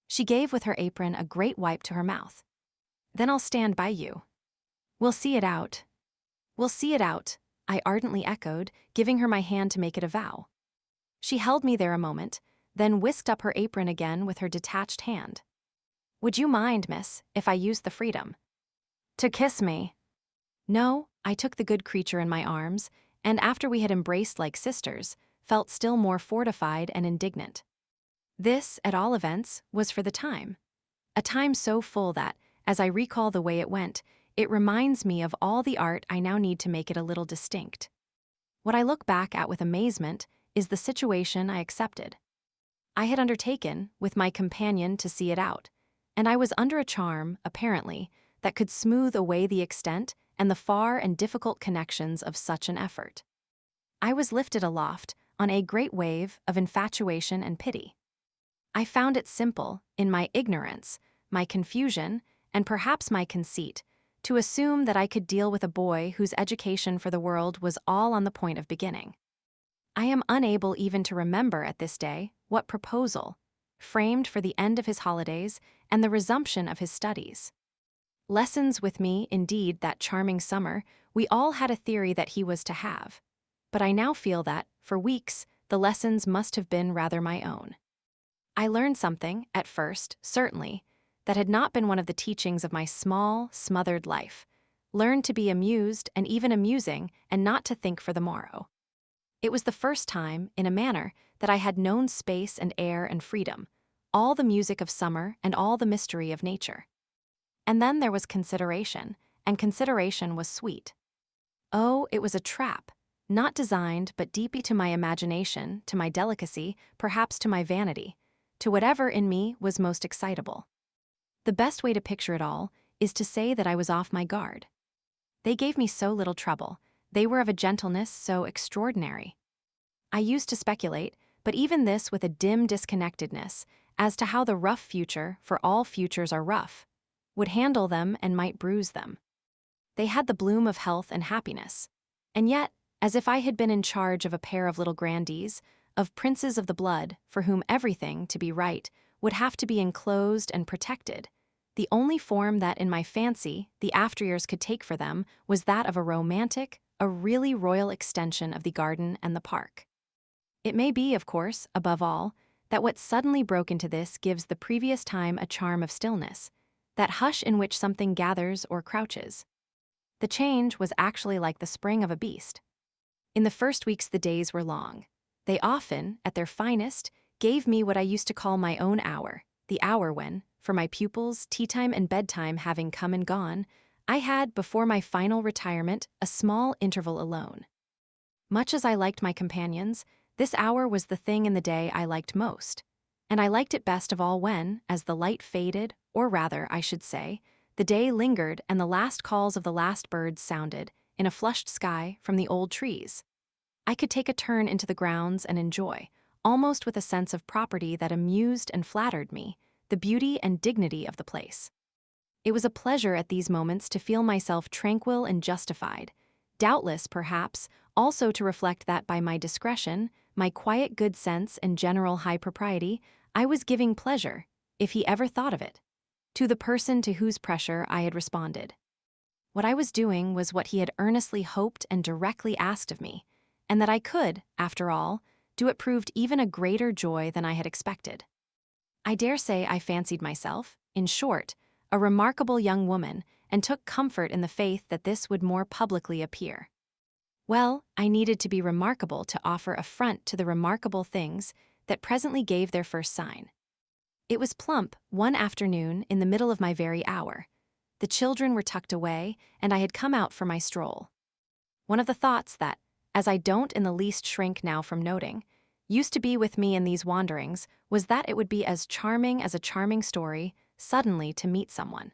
S1: She gave with her apron a great wipe to her mouth. "Then I'll stand by you. We'll see it out." "We'll see it out," I ardently echoed, giving her my hand to make it a vow. She held me there a moment, then whisked up her apron again with her detached hand. "Would you mind, miss, if I used the freedom to kiss me?" No, I took the good creature in my arms, and after we had embraced like sisters, felt still more fortified and indignant. This, at all events, was for the time. A time so full that, as I recall the way it went, it reminds me of all the art I now need to make it a little distinct. What I look back at with amazement is the situation I accepted. I had undertaken, with my companion, to see it out, and I was under a charm, apparently, that could smooth away the extent and the far and difficult connections of such an effort. I was lifted aloft on a great wave of infatuation and pity. I found it simple, in my ignorance, my confusion, and perhaps my conceit, to assume that I could deal with a boy whose education for the world was all on the point of beginning. I am unable even to remember at this day what proposal, framed for the end of his holidays and the resumption of his studies. Lessons with me, indeed, that charming summer, we all had a theory that he was to have. But I now feel that, for weeks, the lessons must have been rather my own. I learned something, at first, certainly, that had not been one of the teachings of my small, smothered life. Learned to be amused and even amusing and not to think for the morrow. It was the first time, in a manner, that I had known space and air and freedom, all the music of summer and all the mystery of nature. And then there was consideration, and consideration was sweet. Oh, it was a trap, not designed but deeply to my imagination, to my delicacy, perhaps to my vanity, to whatever in me was most excitable. The best way to picture it all is to say that I was off my guard. They gave me so little trouble, they were of a gentleness so extraordinary. I used to speculate, but even this with a dim disconnectedness, as to how the rough future, for all futures are rough, would handle them and might bruise them. They had the bloom of health and happiness, and yet, as if I had been in charge of a pair of little grandees, of princes of the blood, for whom everything, to be right, would have to be enclosed and protected, the only form that, in my fancy, the after-years could take for them was that of a romantic, a really royal extension of the garden and the park. It may be, of course, above all, that what suddenly broke into this gives the previous time a charm of stillness, that hush in which something gathers or crouches. The change was actually like the spring of a beast. In the first weeks the days were long. They often, at their finest, gave me what I used to call my own hour, the hour when, for my pupils, tea-time and bedtime having come and gone, I had, before my final retirement, a small interval alone. Much as I liked my companions, this hour was the thing in the day I liked most, and I liked it best of all when, as the light faded, or rather, I should say, the day lingered and the last calls of the last birds sounded, in a flushed sky, from the old trees. I could take a turn into the grounds and enjoy, almost with a sense of property that amused and flattered me, the beauty and dignity of the place. It was a pleasure at these moments to feel myself tranquil and justified, doubtless, perhaps, also to reflect that by my discretion, my quiet good sense and general high propriety, I was giving pleasure, if he ever thought of it, to the person to whose pressure I had responded. What I was doing was what he had earnestly hoped and directly asked of me, and that I could, after all, do it proved even a greater joy than I had expected. I dare say I fancied myself, in short, a remarkable young woman, and took comfort in the faith that this would more publicly appear. Well, I needed to be remarkable to offer affront to the remarkable things that presently gave their first sign. It was plump, one afternoon in the middle of my very hour. The children were tucked away, and I had come out for my stroll. One of the thoughts that, as I don't in the least shrink now from noting, used to be with me in these wanderings was that it would be as a charming story suddenly to meet someone.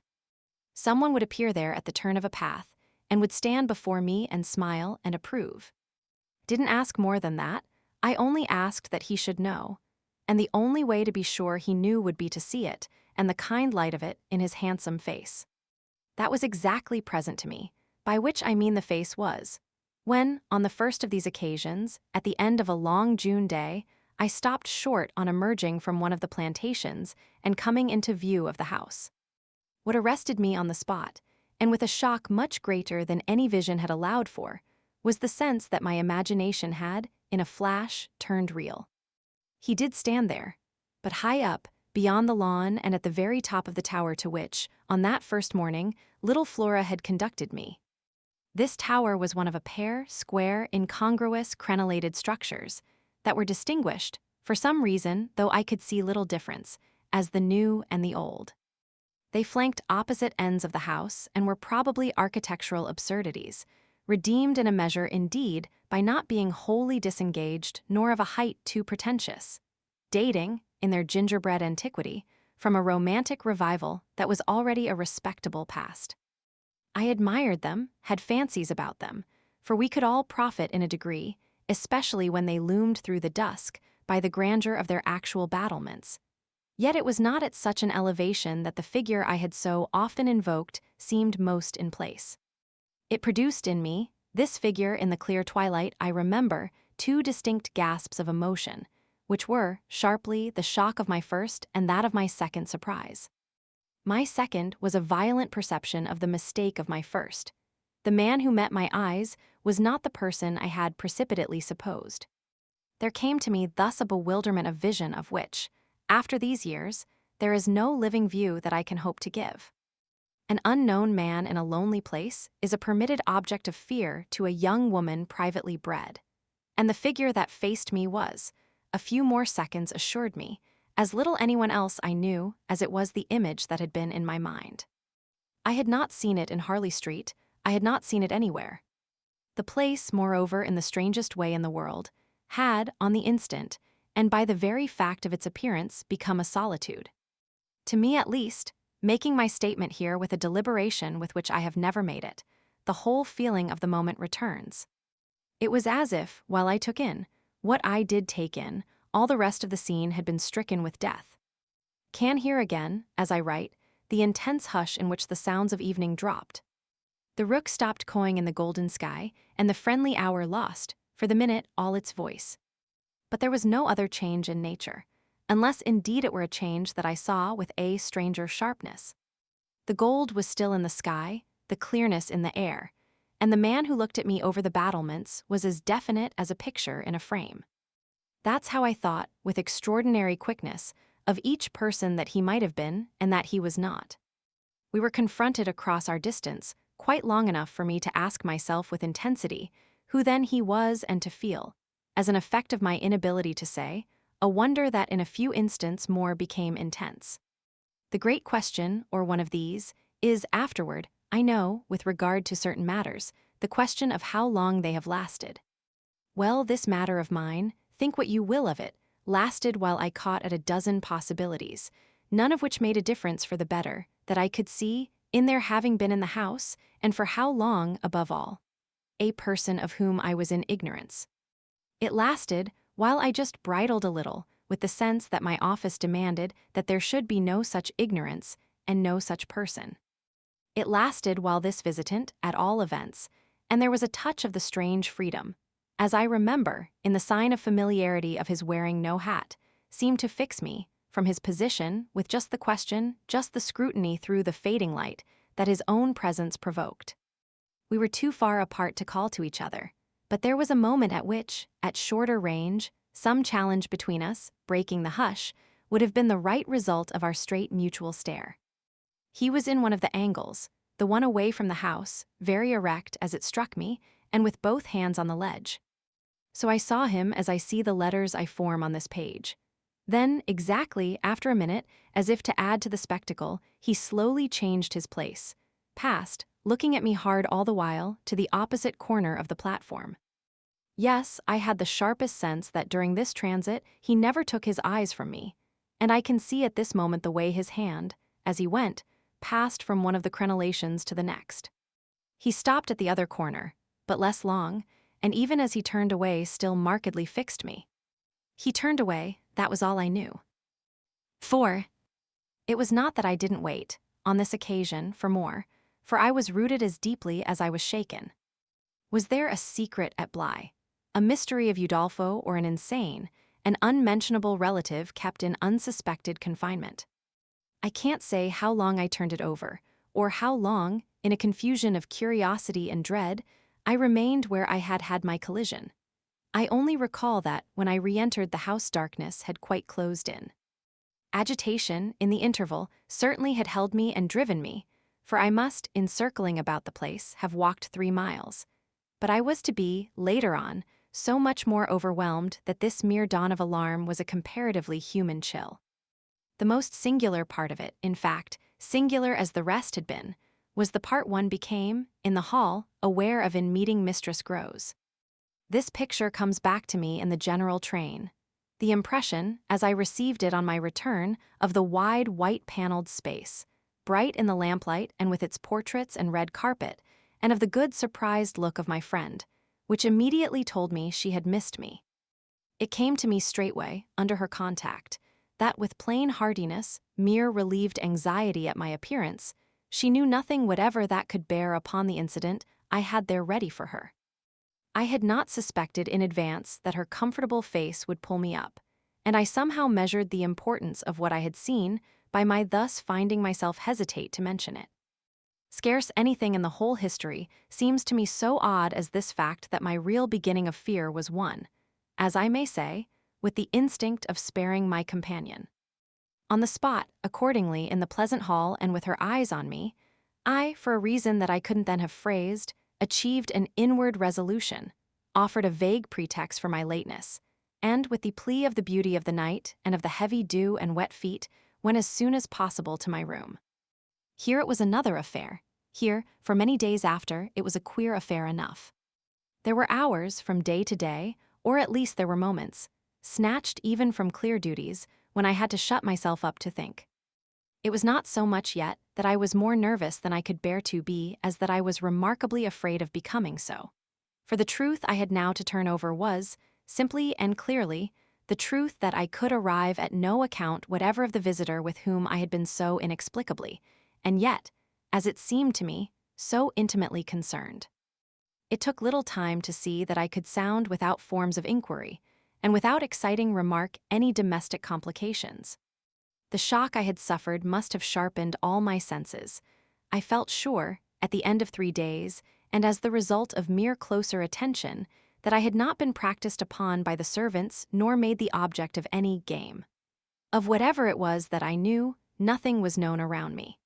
S1: Someone would appear there at the turn of a path and would stand before me and smile and approve. Didn't ask more than that, I only asked that he should know, and the only way to be sure he knew would be to see it and the kind light of it in his handsome face. That was exactly present to me, by which I mean the face was, when, on the first of these occasions, at the end of a long June day, I stopped short on emerging from one of the plantations and coming into view of the house. What arrested me on the spot, and with a shock much greater than any vision had allowed for, was the sense that my imagination had, in a flash, turned real. He did stand there, but high up, beyond the lawn and at the very top of the tower to which, on that first morning, little Flora had conducted me. This tower was one of a pair square, incongruous, crenellated structures that were distinguished, for some reason, though I could see little difference, as the new and the old. They flanked opposite ends of the house and were probably architectural absurdities, redeemed in a measure indeed by not being wholly disengaged nor of a height too pretentious, dating, in their gingerbread antiquity, from a romantic revival that was already a respectable past. I admired them, had fancies about them, for we could all profit in a degree, especially when they loomed through the dusk, by the grandeur of their actual battlements. Yet it was not at such an elevation that the figure I had so often invoked seemed most in place. It produced in me, this figure in the clear twilight, I remember, two distinct gasps of emotion, which were, sharply, the shock of my first and that of my second surprise. My second was a violent perception of the mistake of my first. The man who met my eyes was not the person I had precipitately supposed. There came to me thus a bewilderment of vision of which, after these years, there is no living view that I can hope to give. An unknown man in a lonely place is a permitted object of fear to a young woman privately bred. And the figure that faced me was, a few more seconds assured me, as little anyone else I knew as it was the image that had been in my mind. I had not seen it in Harley Street, I had not seen it anywhere. The place, moreover, in the strangest way in the world, had, on the instant, and by the very fact of its appearance, become a solitude. To me at least, making my statement here with a deliberation with which I have never made it, the whole feeling of the moment returns. It was as if, while I took in what I did take in, all the rest of the scene had been stricken with death. Can hear again, as I write, the intense hush in which the sounds of evening dropped. The rook stopped cawing in the golden sky, and the friendly hour lost, for the minute, all its voice. But there was no other change in nature, unless indeed it were a change that I saw with a stranger sharpness. The gold was still in the sky, the clearness in the air, and the man who looked at me over the battlements was as definite as a picture in a frame. That's how I thought, with extraordinary quickness, of each person that he might have been and that he was not. We were confronted across our distance, quite long enough for me to ask myself with intensity who then he was and to feel, as an effect of my inability to say, a wonder that in a few instants more became intense. The great question, or one of these, is afterward, I know, with regard to certain matters, the question of how long they have lasted. Well, this matter of mine, think what you will of it, lasted while I caught at a dozen possibilities, none of which made a difference for the better, that I could see, in their having been in the house, and for how long, above all. A person of whom I was in ignorance. It lasted while I just bridled a little, with the sense that my office demanded that there should be no such ignorance and no such person. It lasted while this visitant, at all events, and there was a touch of the strange freedom, as I remember, in the sign of familiarity of his wearing no hat, seemed to fix me, from his position, with just the question, just the scrutiny through the fading light, that his own presence provoked. We were too far apart to call to each other, but there was a moment at which, at shorter range, some challenge between us, breaking the hush, would have been the right result of our straight mutual stare. He was in one of the angles, the one away from the house, very erect as it struck me, and with both hands on the ledge. So I saw him as I see the letters I form on this page. Then, exactly after a minute, as if to add to the spectacle, he slowly changed his place, passed, looking at me hard all the while, to the opposite corner of the platform. Yes, I had the sharpest sense that during this transit, he never took his eyes from me, and I can see at this moment the way his hand, as he went, passed from one of the crenellations to the next. He stopped at the other corner, but less long, and even as he turned away still markedly fixed me. He turned away, that was all I knew. 4. It was not that I didn't wait, on this occasion, for more, for I was rooted as deeply as I was shaken. Was there a secret at Bly? A mystery of Udolpho or an insane, an unmentionable relative kept in unsuspected confinement? I can't say how long I turned it over, or how long, in a confusion of curiosity and dread, I remained where I had had my collision. I only recall that, when I re-entered the house, darkness had quite closed in. Agitation, in the interval, certainly had held me and driven me, for I must, in circling about the place, have walked 3 miles. But I was to be, later on, so much more overwhelmed that this mere dawn of alarm was a comparatively human chill. The most singular part of it, in fact, singular as the rest had been, was the part one became, in the hall, aware of in meeting Mistress Grows. This picture comes back to me in the general train. The impression, as I received it on my return, of the wide white-paneled space, bright in the lamplight and with its portraits and red carpet, and of the good surprised look of my friend, which immediately told me she had missed me. It came to me straightway, under her contact, that with plain hardiness, mere relieved anxiety at my appearance, she knew nothing whatever that could bear upon the incident I had there ready for her. I had not suspected in advance that her comfortable face would pull me up, and I somehow measured the importance of what I had seen by my thus finding myself hesitate to mention it. Scarce anything in the whole history seems to me so odd as this fact that my real beginning of fear was one, as I may say, with the instinct of sparing my companion. On the spot, accordingly, in the pleasant hall and with her eyes on me, I, for a reason that I couldn't then have phrased, achieved an inward resolution, offered a vague pretext for my lateness, and, with the plea of the beauty of the night and of the heavy dew and wet feet, went as soon as possible to my room. Here it was another affair. Here, for many days after, it was a queer affair enough. There were hours, from day to day, or at least there were moments, snatched even from clear duties, when I had to shut myself up to think. It was not so much yet that I was more nervous than I could bear to be as that I was remarkably afraid of becoming so. For the truth I had now to turn over was, simply and clearly, the truth that I could arrive at no account whatever of the visitor with whom I had been so inexplicably, and yet, as it seemed to me, so intimately concerned. It took little time to see that I could sound without forms of inquiry, and without exciting remark any domestic complications. The shock I had suffered must have sharpened all my senses. I felt sure, at the end of 3 days, and as the result of mere closer attention, that I had not been practiced upon by the servants nor made the object of any game. Of whatever it was that I knew, nothing was known around me.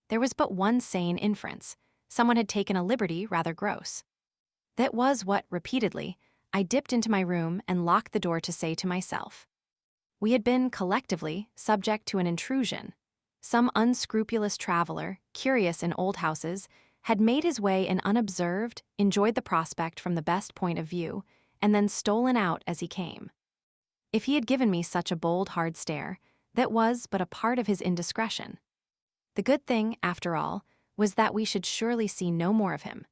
S1: There was but one sane inference. Someone had taken a liberty rather gross. That was what, repeatedly, I dipped into my room and locked the door to say to myself. We had been, collectively, subject to an intrusion. Some unscrupulous traveler, curious in old houses, had made his way in unobserved, enjoyed the prospect from the best point of view, and then stolen out as he came. If he had given me such a bold, hard stare, that was but a part of his indiscretion. The good thing, after all, was that we should surely see no more of him.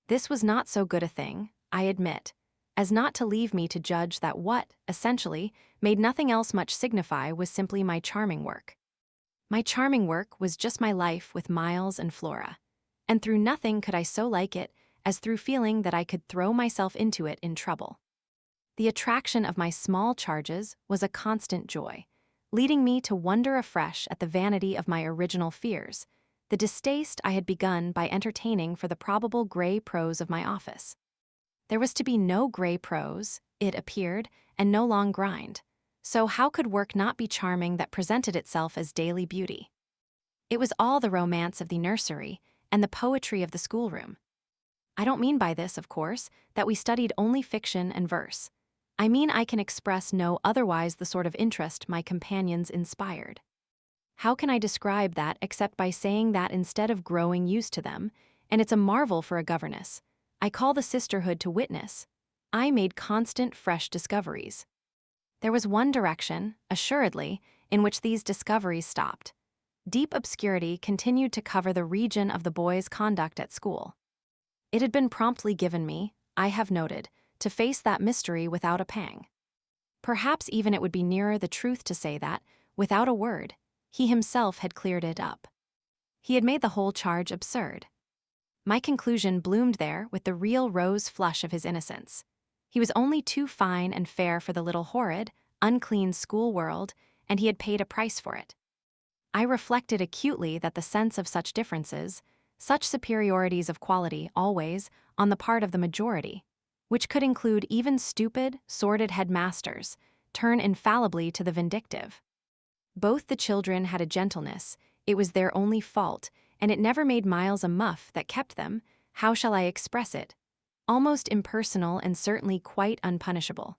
S1: This was not so good a thing, I admit, as not to leave me to judge that what, essentially, made nothing else much signify was simply my charming work. My charming work was just my life with Miles and Flora, and through nothing could I so like it as through feeling that I could throw myself into it in trouble. The attraction of my small charges was a constant joy, leading me to wonder afresh at the vanity of my original fears, the distaste I had begun by entertaining for the probable grey prose of my office. There was to be no grey prose, it appeared, and no long grind, so how could work not be charming that presented itself as daily beauty? It was all the romance of the nursery and the poetry of the schoolroom. I don't mean by this, of course, that we studied only fiction and verse. I mean, I can express no otherwise the sort of interest my companions inspired. How can I describe that except by saying that instead of growing used to them, and it's a marvel for a governess, I call the sisterhood to witness, I made constant fresh discoveries. There was one direction, assuredly, in which these discoveries stopped. Deep obscurity continued to cover the region of the boys' conduct at school. It had been promptly given me, I have noted, to face that mystery without a pang. Perhaps even it would be nearer the truth to say that, without a word, he himself had cleared it up. He had made the whole charge absurd. My conclusion bloomed there with the real rose flush of his innocence. He was only too fine and fair for the little horrid, unclean school world, and he had paid a price for it. I reflected acutely that the sense of such differences, such superiorities of quality always, on the part of the majority, which could include even stupid, sordid headmasters, turn infallibly to the vindictive. Both the children had a gentleness, it was their only fault, and it never made Miles a muff that kept them, how shall I express it, almost impersonal and certainly quite unpunishable.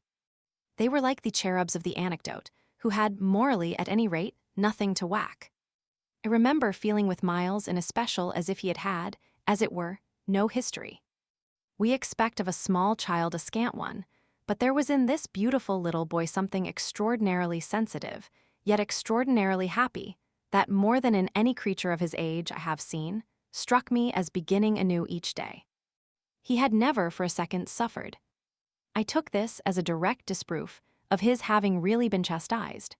S1: They were like the cherubs of the anecdote, who had, morally at any rate, nothing to whack. I remember feeling with Miles in especial as if he had, as it were, no history. We expect of a small child a scant one, but there was in this beautiful little boy something extraordinarily sensitive, yet extraordinarily happy, that more than in any creature of his age I have seen, struck me as beginning anew each day. He had never for a second suffered. I took this as a direct disproof of his having really been chastised.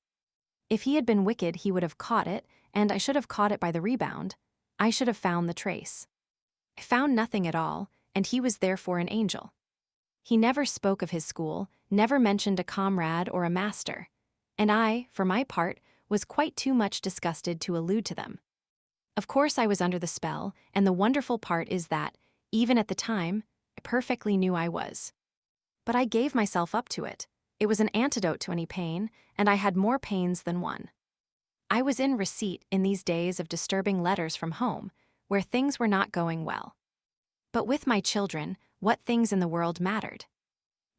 S1: If he had been wicked he would have caught it, and I should have caught it by the rebound. I should have found the trace. I found nothing at all, and he was therefore an angel. He never spoke of his school, never mentioned a comrade or a master, and I, for my part, was quite too much disgusted to allude to them. Of course I was under the spell, and the wonderful part is that, even at the time, I perfectly knew I was. But I gave myself up to it. It was an antidote to any pain, and I had more pains than one. I was in receipt in these days of disturbing letters from home, where things were not going well. But with my children, what things in the world mattered?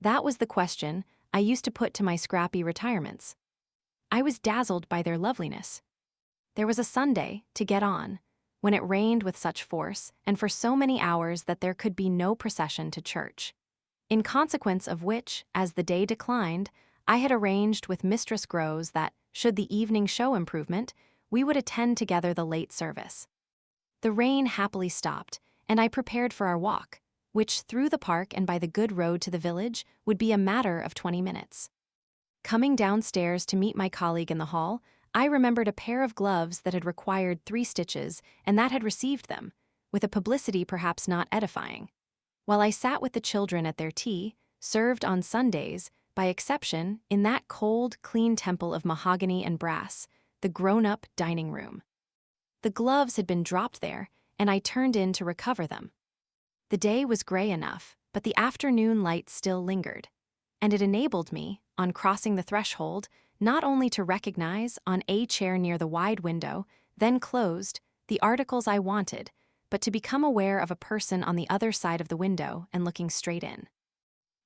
S1: That was the question I used to put to my scrappy retirements. I was dazzled by their loveliness. There was a Sunday, to get on, when it rained with such force and for so many hours that there could be no procession to church. In consequence of which, as the day declined, I had arranged with Mistress Groves that, should the evening show improvement, we would attend together the late service. The rain happily stopped, and I prepared for our walk, which through the park and by the good road to the village would be a matter of 20 minutes. Coming downstairs to meet my colleague in the hall, I remembered a pair of gloves that had required 3 stitches and that had received them, with a publicity perhaps not edifying. While I sat with the children at their tea, served on Sundays, by exception, in that cold, clean temple of mahogany and brass, the grown-up dining room. The gloves had been dropped there, and I turned in to recover them. The day was gray enough, but the afternoon light still lingered, and it enabled me, on crossing the threshold, not only to recognize, on a chair near the wide window, then closed, the articles I wanted, but to become aware of a person on the other side of the window and looking straight in.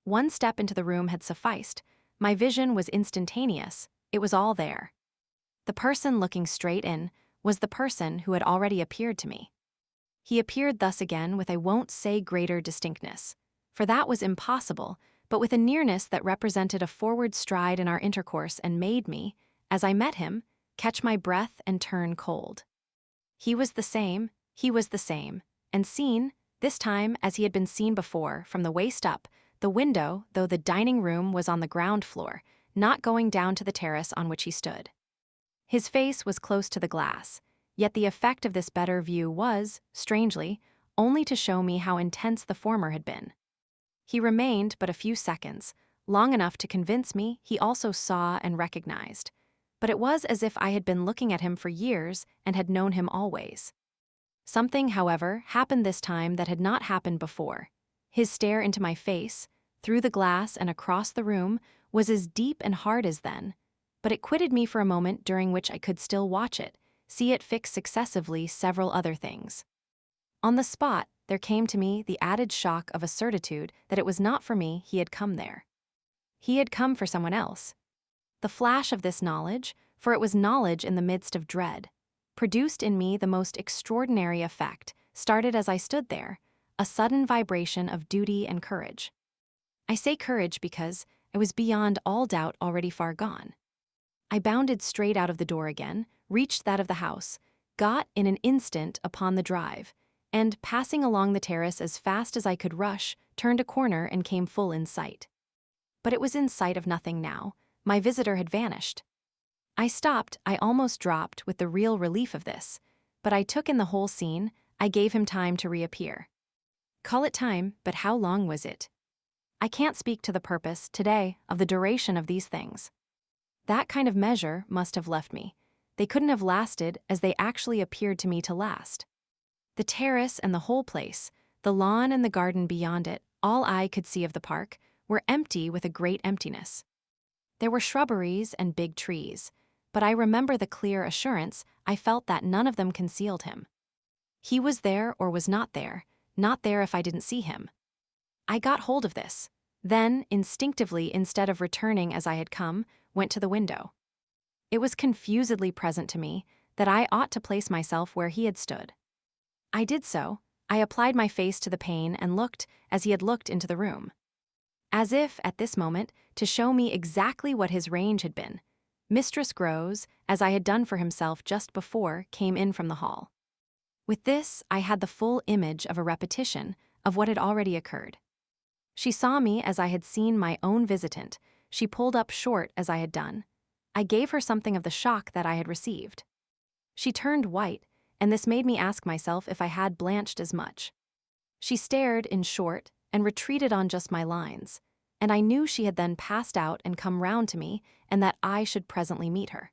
S1: One step into the room had sufficed. My vision was instantaneous. It was all there. The person looking straight in was the person who had already appeared to me. He appeared thus again with I won't say greater distinctness, for that was impossible, but with a nearness that represented a forward stride in our intercourse and made me, as I met him, catch my breath and turn cold. He was the same, and seen, this time as he had been seen before, from the waist up, the window, though the dining room was on the ground floor, not going down to the terrace on which he stood. His face was close to the glass, yet the effect of this better view was, strangely, only to show me how intense the former had been. He remained but a few seconds, long enough to convince me he also saw and recognized, but it was as if I had been looking at him for years and had known him always. Something, however, happened this time that had not happened before. His stare into my face, through the glass and across the room, was as deep and hard as then, but it quitted me for a moment during which I could still watch it, see it fix successively several other things. On the spot, there came to me the added shock of a certitude that it was not for me he had come there. He had come for someone else. The flash of this knowledge, for it was knowledge in the midst of dread, produced in me the most extraordinary effect, started as I stood there, a sudden vibration of duty and courage. I say courage because I was beyond all doubt already far gone. I bounded straight out of the door again, reached that of the house, got in an instant upon the drive, and, passing along the terrace as fast as I could rush, turned a corner and came full in sight. But it was in sight of nothing now. My visitor had vanished. I stopped, I almost dropped with the real relief of this, but I took in the whole scene. I gave him time to reappear. Call it time, but how long was it? I can't speak to the purpose, today, of the duration of these things. That kind of measure must have left me. They couldn't have lasted as they actually appeared to me to last. The terrace and the whole place, the lawn and the garden beyond it, all I could see of the park, were empty with a great emptiness. There were shrubberies and big trees, but I remember the clear assurance I felt that none of them concealed him. He was there or was not there if I didn't see him. I got hold of this, then, instinctively, instead of returning as I had come, went to the window. It was confusedly present to me that I ought to place myself where he had stood. I did so. I applied my face to the pane and looked as he had looked into the room. As if, at this moment, to show me exactly what his range had been, Mistress Grows, as I had done for himself just before, came in from the hall. With this, I had the full image of a repetition of what had already occurred. She saw me as I had seen my own visitant. She pulled up short as I had done. I gave her something of the shock that I had received. She turned white, and this made me ask myself if I had blanched as much. She stared, in short, and retreated on just my lines, and I knew she had then passed out and come round to me, and that I should presently meet her.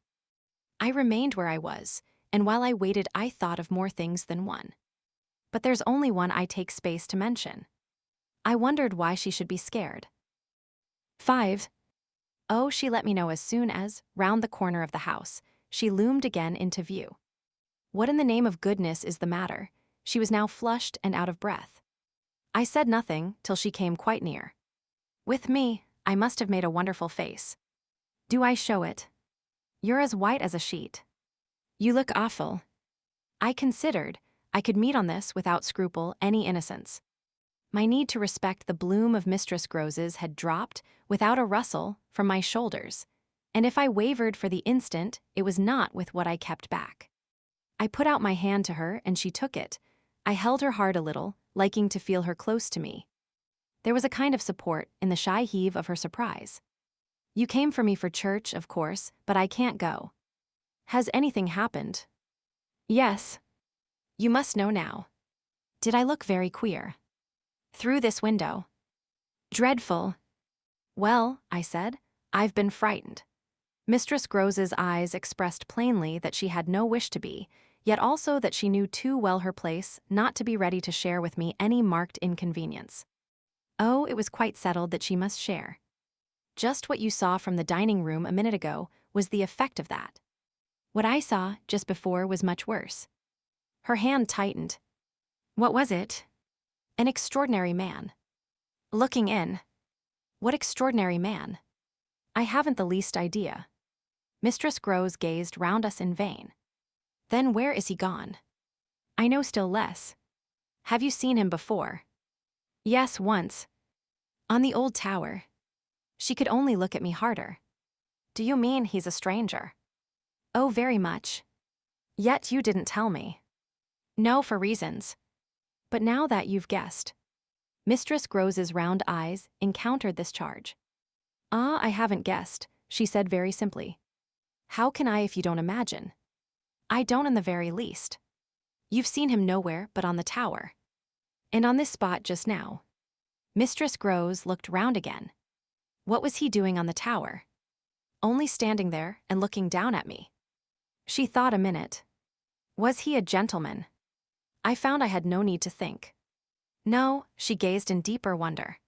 S1: I remained where I was, and while I waited I thought of more things than one. But there's only one I take space to mention. I wondered why she should be scared. 5. Oh, she let me know as soon as, round the corner of the house, she loomed again into view. What in the name of goodness is the matter? She was now flushed and out of breath. I said nothing till she came quite near. With me, I must have made a wonderful face. Do I show it? You're as white as a sheet. You look awful. I considered I could meet on this without scruple any innocence. My need to respect the bloom of Mistress Gros's had dropped, without a rustle, from my shoulders, and if I wavered for the instant, it was not with what I kept back. I put out my hand to her, and she took it. I held her hard a little, liking to feel her close to me. There was a kind of support in the shy heave of her surprise. You came for me for church, of course, but I can't go. Has anything happened? Yes. You must know now. Did I look very queer? Through this window. Dreadful. Well, I said, I've been frightened. Mistress Gros's eyes expressed plainly that she had no wish to be, yet also that she knew too well her place not to be ready to share with me any marked inconvenience. Oh, it was quite settled that she must share. Just what you saw from the dining room a minute ago was the effect of that. What I saw just before was much worse. Her hand tightened. What was it? An extraordinary man. Looking in. What extraordinary man? I haven't the least idea. Mistress Gros gazed round us in vain. Then where is he gone? I know still less. Have you seen him before? Yes, once. On the old tower. She could only look at me harder. Do you mean he's a stranger? Oh, very much. Yet you didn't tell me. No, for reasons. But now that you've guessed. Mistress Gros's round eyes encountered this charge. Ah, I haven't guessed, she said very simply. How can I if you don't imagine? I don't in the very least. You've seen him nowhere but on the tower. And on this spot just now. Mistress Gros looked round again. What was he doing on the tower? Only standing there and looking down at me. She thought a minute. Was he a gentleman? I found I had no need to think. No, she gazed in deeper wonder.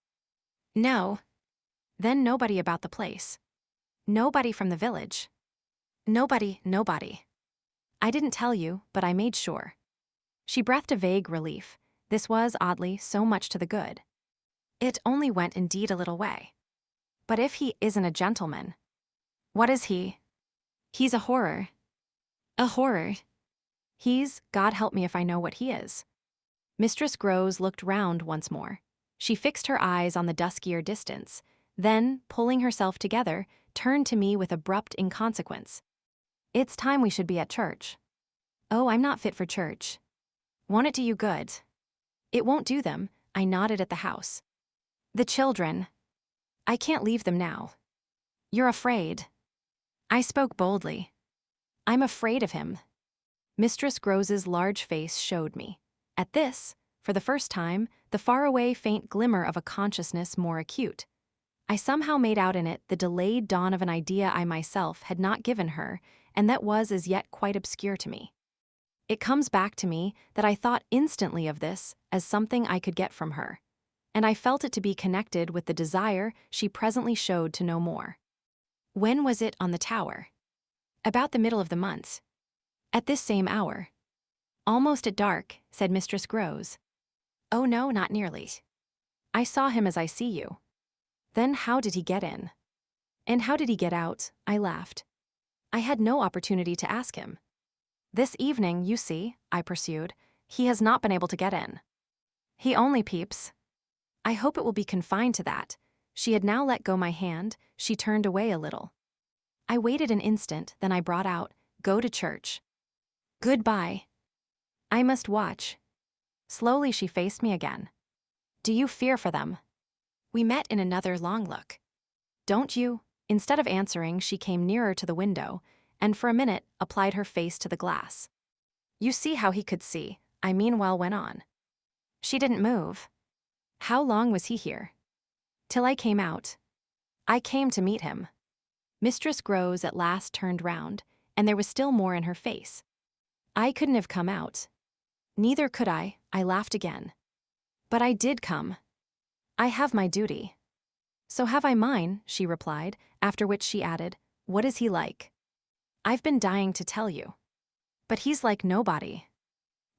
S1: No. Then nobody about the place. Nobody from the village. Nobody. I didn't tell you, but I made sure. She breathed a vague relief. This was, oddly, so much to the good. It only went indeed a little way. But if he isn't a gentleman, what is he? He's a horror. A horror. God help me if I know what he is. Mistress Groves looked round once more. She fixed her eyes on the duskier distance, then, pulling herself together, turned to me with abrupt inconsequence. It's time we should be at church. Oh, I'm not fit for church. Won't it do you good? It won't do them, I nodded at the house. The children. I can't leave them now. You're afraid. I spoke boldly. I'm afraid of him. Mistress Groves's large face showed me. At this, for the first time, the faraway faint glimmer of a consciousness more acute. I somehow made out in it the delayed dawn of an idea I myself had not given her, and that was as yet quite obscure to me. It comes back to me that I thought instantly of this as something I could get from her, and I felt it to be connected with the desire she presently showed to know more. When was it on the tower? About the middle of the month. At this same hour. Almost at dark, said Mistress Groves. Oh no, not nearly. I saw him as I see you. Then how did he get in? And how did he get out? I laughed. I had no opportunity to ask him. This evening, you see, I pursued, he has not been able to get in. He only peeps. I hope it will be confined to that. She had now let go my hand, she turned away a little. I waited an instant, then I brought out, go to church. Goodbye. I must watch. Slowly she faced me again. Do you fear for them? We met in another long look. Don't you? Instead of answering, she came nearer to the window, and for a minute applied her face to the glass. You see how he could see, I meanwhile went on. She didn't move. How long was he here? Till I came out. I came to meet him. Mistress Groves at last turned round, and there was still more in her face. I couldn't have come out. Neither could I laughed again. But I did come. I have my duty. So have I mine, she replied, after which she added, what is he like? I've been dying to tell you. But he's like nobody.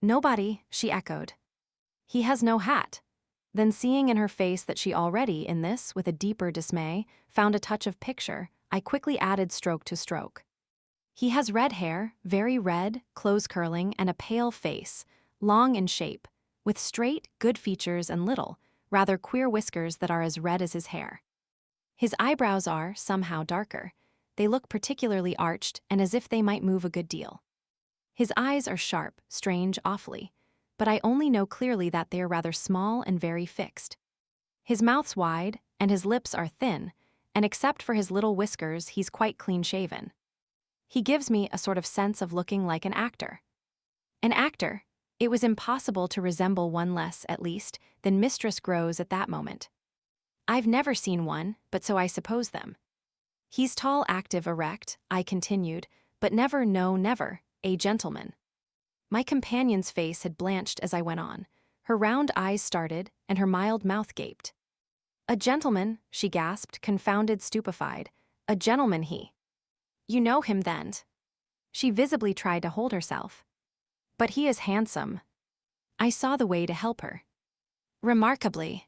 S1: Nobody, she echoed. He has no hat. Then seeing in her face that she already, in this, with a deeper dismay, found a touch of picture, I quickly added stroke to stroke. He has red hair, very red, close curling, and a pale face, long in shape, with straight, good features and little, rather queer whiskers that are as red as his hair. His eyebrows are, somehow, darker. They look particularly arched and as if they might move a good deal. His eyes are sharp, strange, awfully, but I only know clearly that they are rather small and very fixed. His mouth's wide, and his lips are thin, and except for his little whiskers, he's quite clean-shaven. He gives me a sort of sense of looking like an actor. An actor? It was impossible to resemble one less, at least, than Mistress Groves at that moment. I've never seen one, but so I suppose them. He's tall, active, erect, I continued, but never, no, never, a gentleman. My companion's face had blanched as I went on. Her round eyes started, and her mild mouth gaped. A gentleman, she gasped, confounded, stupefied. A gentleman he. You know him then. She visibly tried to hold herself. But he is handsome. I saw the way to help her. Remarkably.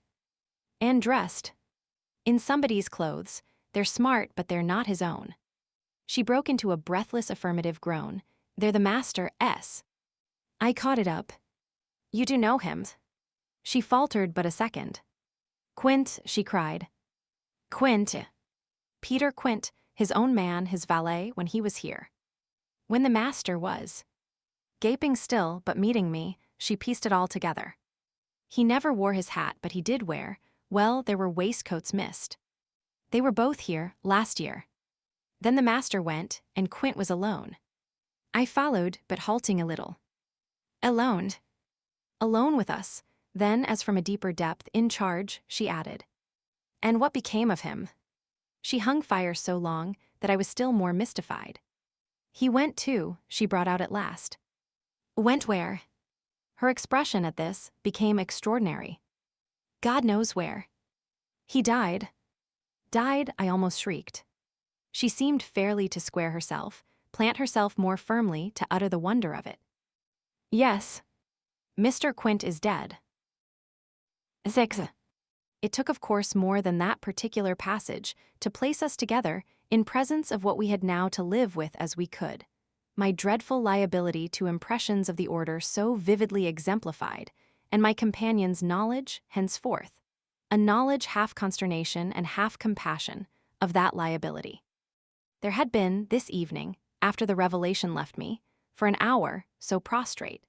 S1: And dressed. In somebody's clothes. They're smart, but they're not his own. She broke into a breathless affirmative groan. They're the master S. I caught it up. You do know him. She faltered but a second. Quint, she cried. Quint. Peter Quint, his own man, his valet, when he was here. When the master was. Gaping still, but meeting me, she pieced it all together. He never wore his hat, but he did wear, well, there were waistcoats missed. They were both here, last year. Then the master went, and Quint was alone. I followed, but halting a little. Alone. Alone with us. Then, as from a deeper depth, in charge, she added. And what became of him? She hung fire so long that I was still more mystified. He went too, she brought out at last. Went where? Her expression at this became extraordinary. God knows where. He died. Died, I almost shrieked. She seemed fairly to square herself, plant herself more firmly to utter the wonder of it. Yes. Mr. Quint is dead. 6. It took, of course, more than that particular passage to place us together in presence of what we had now to live with as we could. My dreadful liability to impressions of the order so vividly exemplified, and my companion's knowledge henceforth, a knowledge half consternation and half compassion of that liability. There had been, this evening, after the revelation left me, for an hour, so prostrate,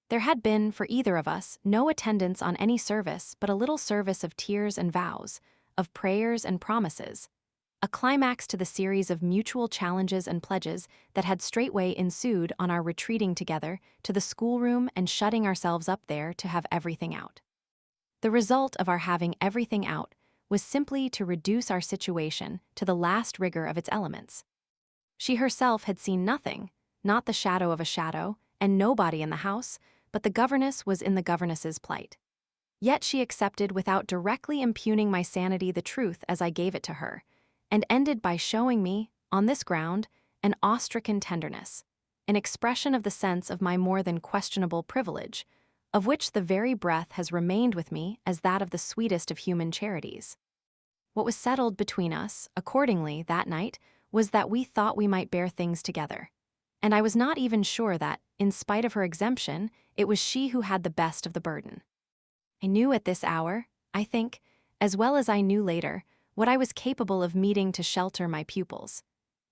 S1: there had been, for either of us, no attendance on any service but a little service of tears and vows, of prayers and promises, a climax to the series of mutual challenges and pledges that had straightway ensued on our retreating together to the schoolroom and shutting ourselves up there to have everything out. The result of our having everything out was simply to reduce our situation to the last rigor of its elements. She herself had seen nothing, not the shadow of a shadow, and nobody in the house, but the governess was in the governess's plight. Yet she accepted without directly impugning my sanity the truth as I gave it to her, and ended by showing me, on this ground, an awe-stricken tenderness, an expression of the sense of my more than questionable privilege, of which the very breath has remained with me as that of the sweetest of human charities. What was settled between us, accordingly, that night, was that we thought we might bear things together, and I was not even sure that, in spite of her exemption, it was she who had the best of the burden. I knew at this hour, I think, as well as I knew later, what I was capable of meeting to shelter my pupils,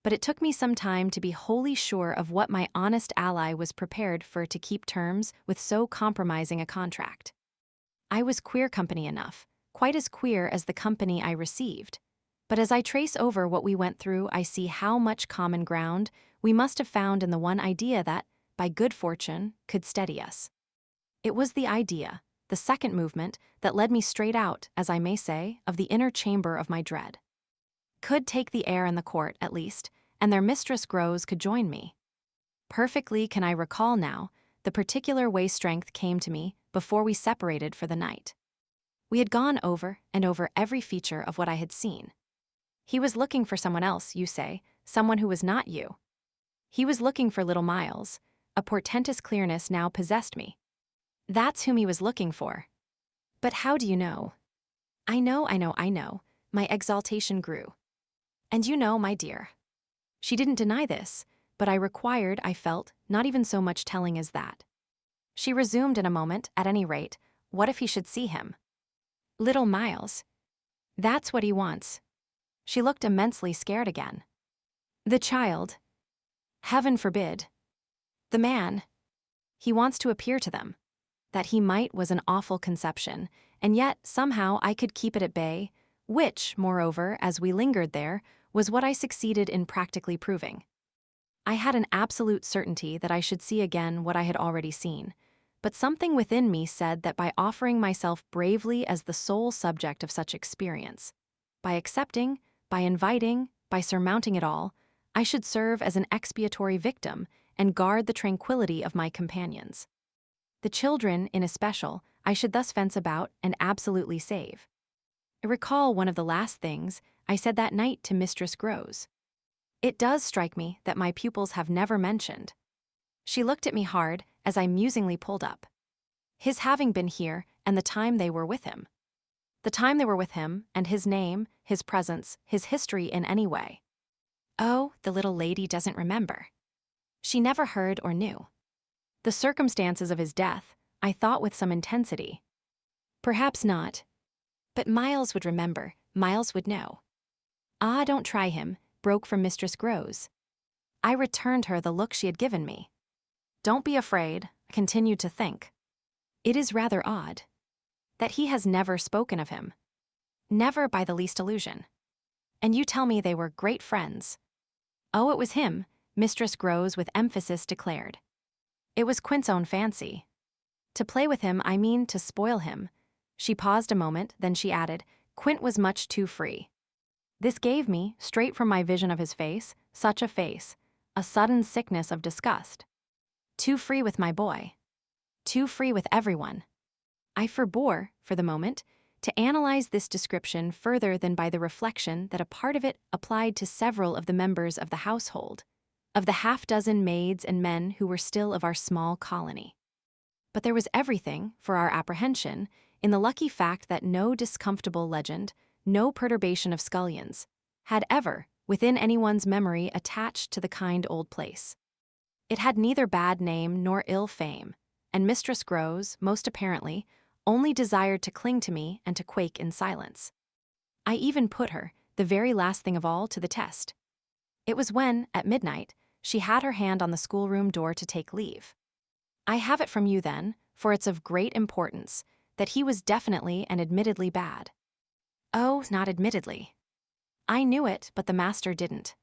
S1: but it took me some time to be wholly sure of what my honest ally was prepared for to keep terms with so compromising a contract. I was queer company enough, quite as queer as the company I received, but as I trace over what we went through, I see how much common ground we must have found in the one idea that, by good fortune, could steady us. It was the idea, the second movement, that led me straight out, as I may say, of the inner chamber of my dread. Could take the air in the court, at least, and their mistress Grows could join me. Perfectly can I recall now the particular way strength came to me before we separated for the night. We had gone over and over every feature of what I had seen. He was looking for someone else, you say, someone who was not you. He was looking for little Miles. A portentous clearness now possessed me. That's whom he was looking for. But how do you know? I know. My exaltation grew. And you know, my dear. She didn't deny this, but I felt, not even so much telling as that. She resumed in a moment, at any rate, what if he should see him? Little Miles. That's what he wants. She looked immensely scared again. The child. Heaven forbid. The man. He wants to appear to them. That he might was an awful conception, and yet somehow I could keep it at bay, which, moreover, as we lingered there, was what I succeeded in practically proving. I had an absolute certainty that I should see again what I had already seen, but something within me said that by offering myself bravely as the sole subject of such experience, by accepting, by inviting, by surmounting it all, I should serve as an expiatory victim and guard the tranquility of my companions. The children, in especial, I should thus fence about and absolutely save. I recall one of the last things I said that night to Mistress Grows. It does strike me that my pupils have never mentioned. She looked at me hard as I musingly pulled up. His having been here and the time they were with him. The time they were with him and his name, his presence, his history in any way. Oh, the little lady doesn't remember. She never heard or knew. The circumstances of his death, I thought with some intensity. Perhaps not. But Miles would remember, Miles would know. Ah, don't try him, broke from Mistress Grows. I returned her the look she had given me. Don't be afraid, I continued to think. It is rather odd. That he has never spoken of him. Never by the least allusion. And you tell me they were great friends. Oh, it was him, Mistress Grows with emphasis declared. It was Quint's own fancy. To play with him, I mean to spoil him. She paused a moment, then she added, Quint was much too free. This gave me, straight from my vision of his face, such a sudden sickness of disgust. Too free with my boy. Too free with everyone. I forbore, for the moment, to analyze this description further than by the reflection that a part of it applied to several of the members of the household, of the half-dozen maids and men who were still of our small colony. But there was everything, for our apprehension, in the lucky fact that no discomfortable legend, no perturbation of scullions, had ever, within anyone's memory, attached to the kind old place. It had neither bad name nor ill fame, and Mistress Grows, most apparently, only desired to cling to me and to quake in silence. I even put her, the very last thing of all, to the test. It was when, at midnight, she had her hand on the schoolroom door to take leave. I have it from you then, for it's of great importance, that he was definitely and admittedly bad. Oh, not admittedly. I knew it, but the master didn't.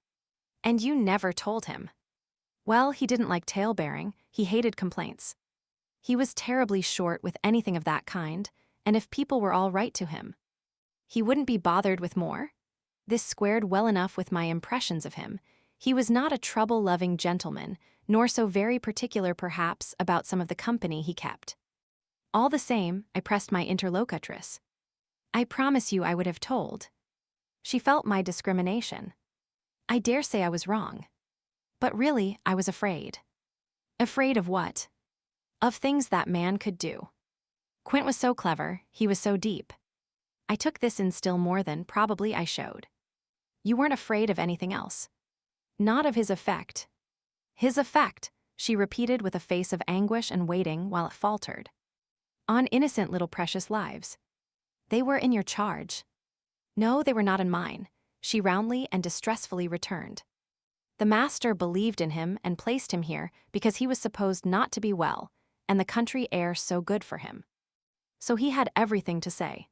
S1: And you never told him. Well, he didn't like tale-bearing, he hated complaints. He was terribly short with anything of that kind, and if people were all right to him, he wouldn't be bothered with more? This squared well enough with my impressions of him. He was not a trouble-loving gentleman, nor so very particular perhaps about some of the company he kept. All the same, I pressed my interlocutress. I promise you I would have told. She felt my discrimination. I dare say I was wrong. But really, I was afraid. Afraid of what? Of things that man could do. Quint was so clever, he was so deep. I took this in still more than probably I showed. You weren't afraid of anything else. Not of his effect. His effect, she repeated with a face of anguish and waiting while it faltered. On innocent little precious lives. They were in your charge. No, they were not in mine, she roundly and distressfully returned. The master believed in him and placed him here because he was supposed not to be well, and the country air so good for him. So he had everything to say.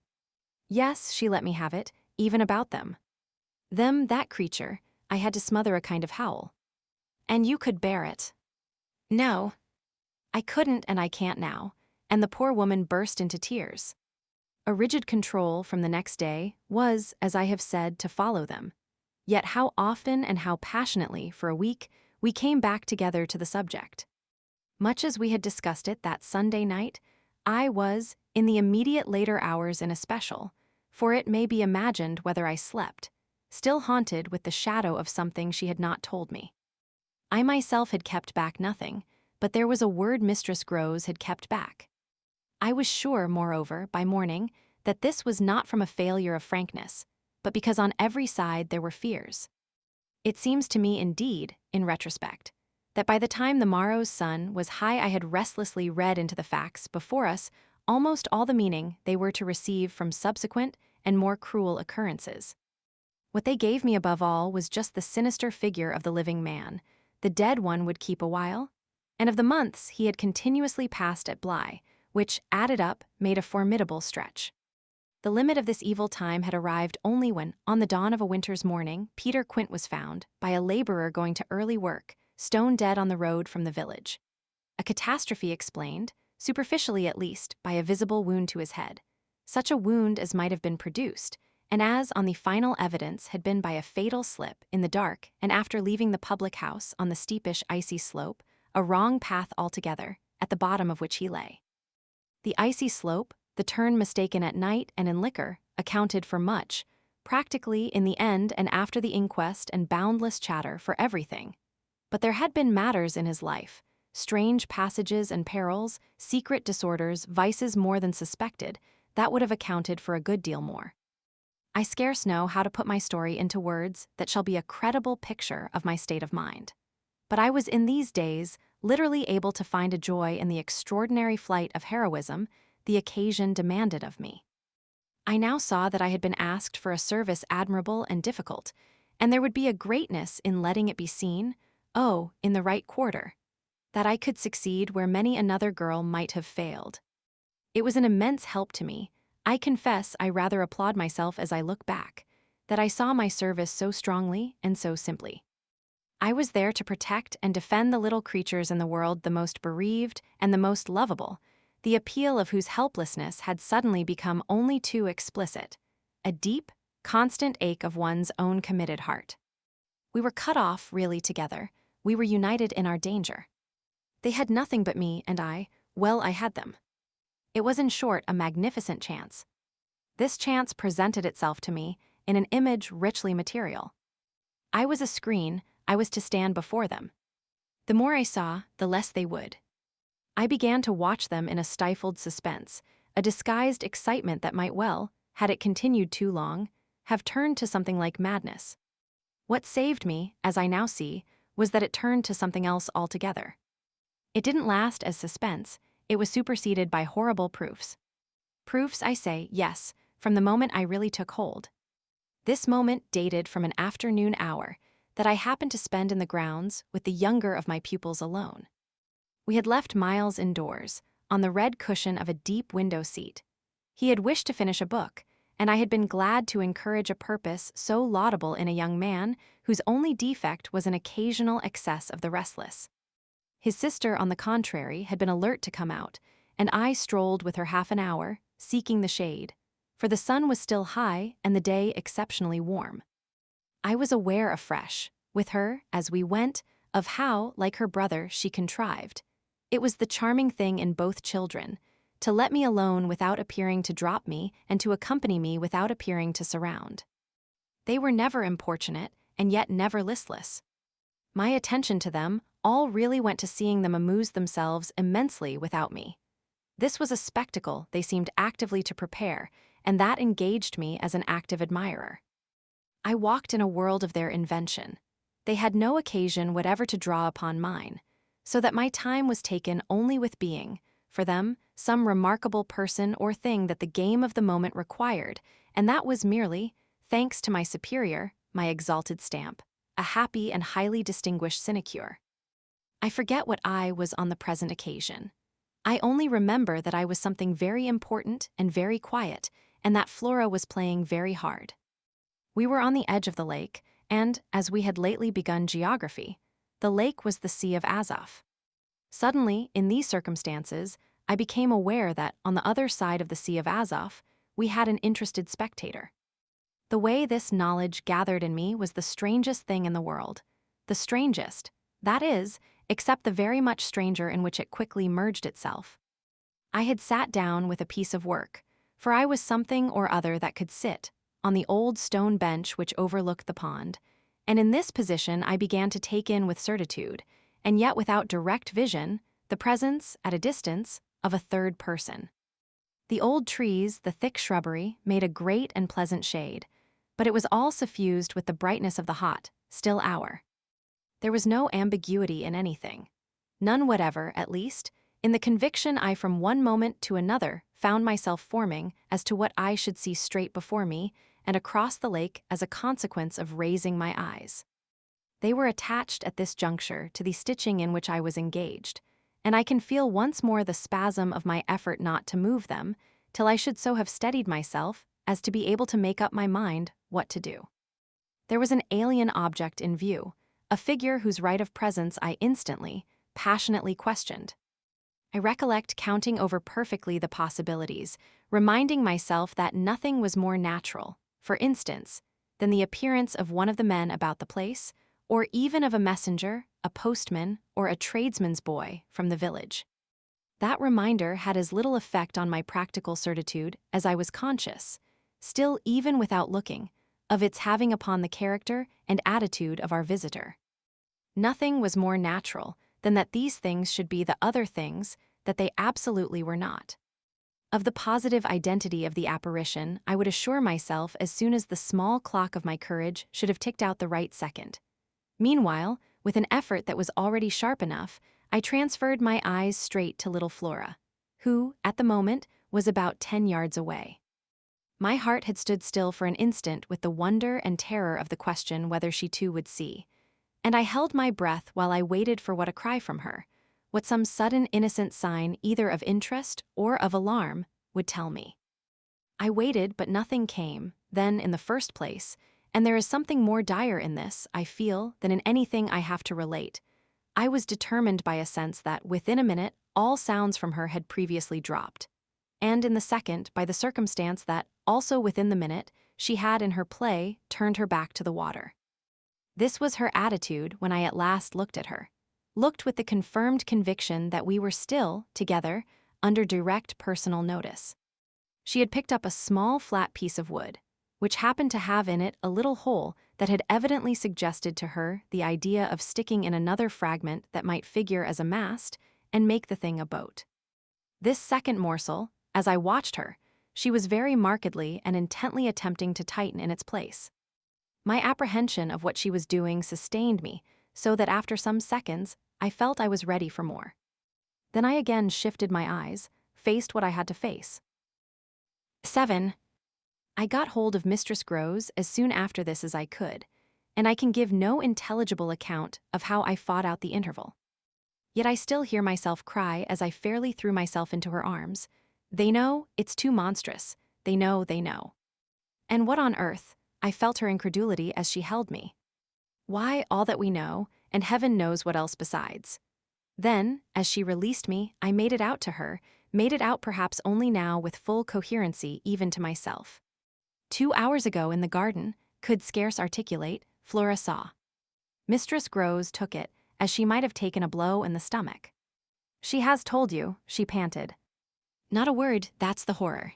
S1: Yes, she let me have it, even about them. Them, that creature, I had to smother a kind of howl. And you could bear it. No. I couldn't and I can't now, and the poor woman burst into tears. A rigid control from the next day was, as I have said, to follow them. Yet how often and how passionately, for a week, we came back together to the subject. Much as we had discussed it that Sunday night, I was, in the immediate later hours in especial, for it may be imagined whether I slept, still haunted with the shadow of something she had not told me. I myself had kept back nothing, but there was a word Mistress Grows had kept back. I was sure, moreover, by morning, that this was not from a failure of frankness, but because on every side there were fears. It seems to me indeed, in retrospect, that by the time the morrow's sun was high I had restlessly read into the facts before us almost all the meaning they were to receive from subsequent and more cruel occurrences. What they gave me above all was just the sinister figure of the living man. The dead one would keep a while, and of the months he had continuously passed at Bly, which, added up, made a formidable stretch. The limit of this evil time had arrived only when, on the dawn of a winter's morning, Peter Quint was found, by a laborer going to early work, stone dead on the road from the village. A catastrophe explained, superficially at least, by a visible wound to his head, such a wound as might have been produced, and as, on the final evidence, had been by a fatal slip, in the dark, and after leaving the public house on the steepish icy slope, a wrong path altogether, at the bottom of which he lay. The icy slope, the turn mistaken at night and in liquor, accounted for much, practically in the end and after the inquest and boundless chatter for everything. But there had been matters in his life, strange passages and perils, secret disorders, vices more than suspected, that would have accounted for a good deal more. I scarce know how to put my story into words that shall be a credible picture of my state of mind. But I was in these days literally able to find a joy in the extraordinary flight of heroism the occasion demanded of me. I now saw that I had been asked for a service admirable and difficult, and there would be a greatness in letting it be seen, oh, in the right quarter, that I could succeed where many another girl might have failed. It was an immense help to me. I confess I rather applaud myself as I look back, that I saw my service so strongly and so simply. I was there to protect and defend the little creatures in the world the most bereaved and the most lovable, the appeal of whose helplessness had suddenly become only too explicit, a deep, constant ache of one's own committed heart. We were cut off, really, together. We were united in our danger. They had nothing but me, and I had them. It was, in short, a magnificent chance. This chance presented itself to me in an image richly material. I was a screen, I was to stand before them. The more I saw, the less they would. I began to watch them in a stifled suspense, a disguised excitement that might well, had it continued too long, have turned to something like madness. What saved me, as I now see, was that it turned to something else altogether. It didn't last as suspense, it was superseded by horrible proofs. Proofs, I say, yes, from the moment I really took hold. This moment dated from an afternoon hour that I happened to spend in the grounds with the younger of my pupils alone. We had left Miles indoors, on the red cushion of a deep window seat. He had wished to finish a book, and I had been glad to encourage a purpose so laudable in a young man whose only defect was an occasional excess of the restless. His sister, on the contrary, had been alert to come out, and I strolled with her half an hour, seeking the shade, for the sun was still high and the day exceptionally warm. I was aware afresh, with her, as we went, of how, like her brother, she contrived. It was the charming thing in both children, to let me alone without appearing to drop me and to accompany me without appearing to surround. They were never importunate, and yet never listless. My attention to them all really went to seeing them amuse themselves immensely without me. This was a spectacle they seemed actively to prepare, and that engaged me as an active admirer. I walked in a world of their invention. They had no occasion whatever to draw upon mine, so that my time was taken only with being, for them, some remarkable person or thing that the game of the moment required, and that was merely, thanks to my superior, my exalted stamp, a happy and highly distinguished sinecure. I forget what I was on the present occasion. I only remember that I was something very important and very quiet, and that Flora was playing very hard. We were on the edge of the lake, and, as we had lately begun geography, the lake was the Sea of Azov. Suddenly, in these circumstances, I became aware that, on the other side of the Sea of Azov, we had an interested spectator. The way this knowledge gathered in me was the strangest thing in the world. The strangest, that is, except the very much stranger in which it quickly merged itself. I had sat down with a piece of work, for I was something or other that could sit, on the old stone bench which overlooked the pond, and in this position I began to take in with certitude, and yet without direct vision, the presence, at a distance, of a third person. The old trees, the thick shrubbery, made a great and pleasant shade, but it was all suffused with the brightness of the hot, still hour. There was no ambiguity in anything. None whatever, at least, in the conviction I from one moment to another found myself forming as to what I should see straight before me and across the lake as a consequence of raising my eyes. They were attached at this juncture to the stitching in which I was engaged, and I can feel once more the spasm of my effort not to move them, till I should so have steadied myself as to be able to make up my mind what to do. There was an alien object in view, a figure whose right of presence I instantly, passionately questioned. I recollect counting over perfectly the possibilities, reminding myself that nothing was more natural, for instance, than the appearance of one of the men about the place, or even of a messenger, a postman, or a tradesman's boy from the village. That reminder had as little effect on my practical certitude as I was conscious, still even without looking, of its having upon the character and attitude of our visitor. Nothing was more natural than that these things should be the other things that they absolutely were not. Of the positive identity of the apparition, I would assure myself as soon as the small clock of my courage should have ticked out the right second. Meanwhile, with an effort that was already sharp enough, I transferred my eyes straight to little Flora, who, at the moment, was about 10 yards away. My heart had stood still for an instant with the wonder and terror of the question whether she too would see, and I held my breath while I waited for what a cry from her, what some sudden innocent sign either of interest or of alarm would tell me. I waited, but nothing came, then in the first place, and there is something more dire in this, I feel, than in anything I have to relate. I was determined by a sense that, within a minute, all sounds from her had previously dropped, and in the second, by the circumstance that, also within the minute, she had in her play turned her back to the water. This was her attitude when I at last looked at her, looked with the confirmed conviction that we were still, together, under direct personal notice. She had picked up a small flat piece of wood, which happened to have in it a little hole that had evidently suggested to her the idea of sticking in another fragment that might figure as a mast and make the thing a boat. This second morsel, As I watched her, she was very markedly and intently attempting to tighten in its place. My apprehension of what she was doing sustained me, so that after some seconds, I felt I was ready for more. Then I again shifted my eyes, faced what I had to face. 7. I got hold of Mistress Groves as soon after this as I could, and I can give no intelligible account of how I fought out the interval. Yet I still hear myself cry as I fairly threw myself into her arms. They know, it's too monstrous. They know, they know. And what on earth? I felt her incredulity as she held me. Why, all that we know, and heaven knows what else besides. Then, as she released me, I made it out to her, made it out perhaps only now with full coherency even to myself. 2 hours ago in the garden, could scarce articulate, Flora saw. Mistress Groves took it, as she might have taken a blow in the stomach. She has told you, she panted. Not a word, that's the horror.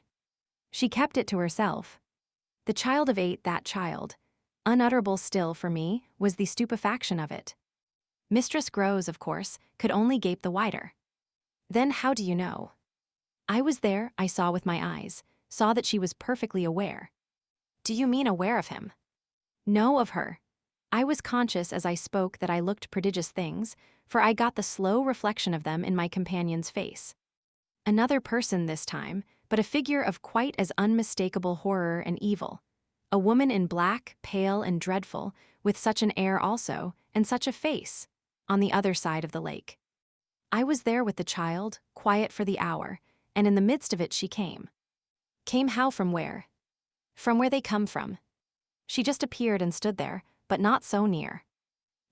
S1: She kept it to herself. The child of 8, that child. Unutterable still for me was the stupefaction of it. Mistress Groves, of course, could only gape the wider. Then how do you know? I was there, I saw with my eyes, saw that she was perfectly aware. Do you mean aware of him? No, of her. I was conscious as I spoke that I looked prodigious things, for I got the slow reflection of them in my companion's face. Another person this time, but a figure of quite as unmistakable horror and evil. A woman in black, pale and dreadful, with such an air also, and such a face, on the other side of the lake. I was there with the child, quiet for the hour, and in the midst of it she came. Came how, from where? From where they come from. She just appeared and stood there, but not so near.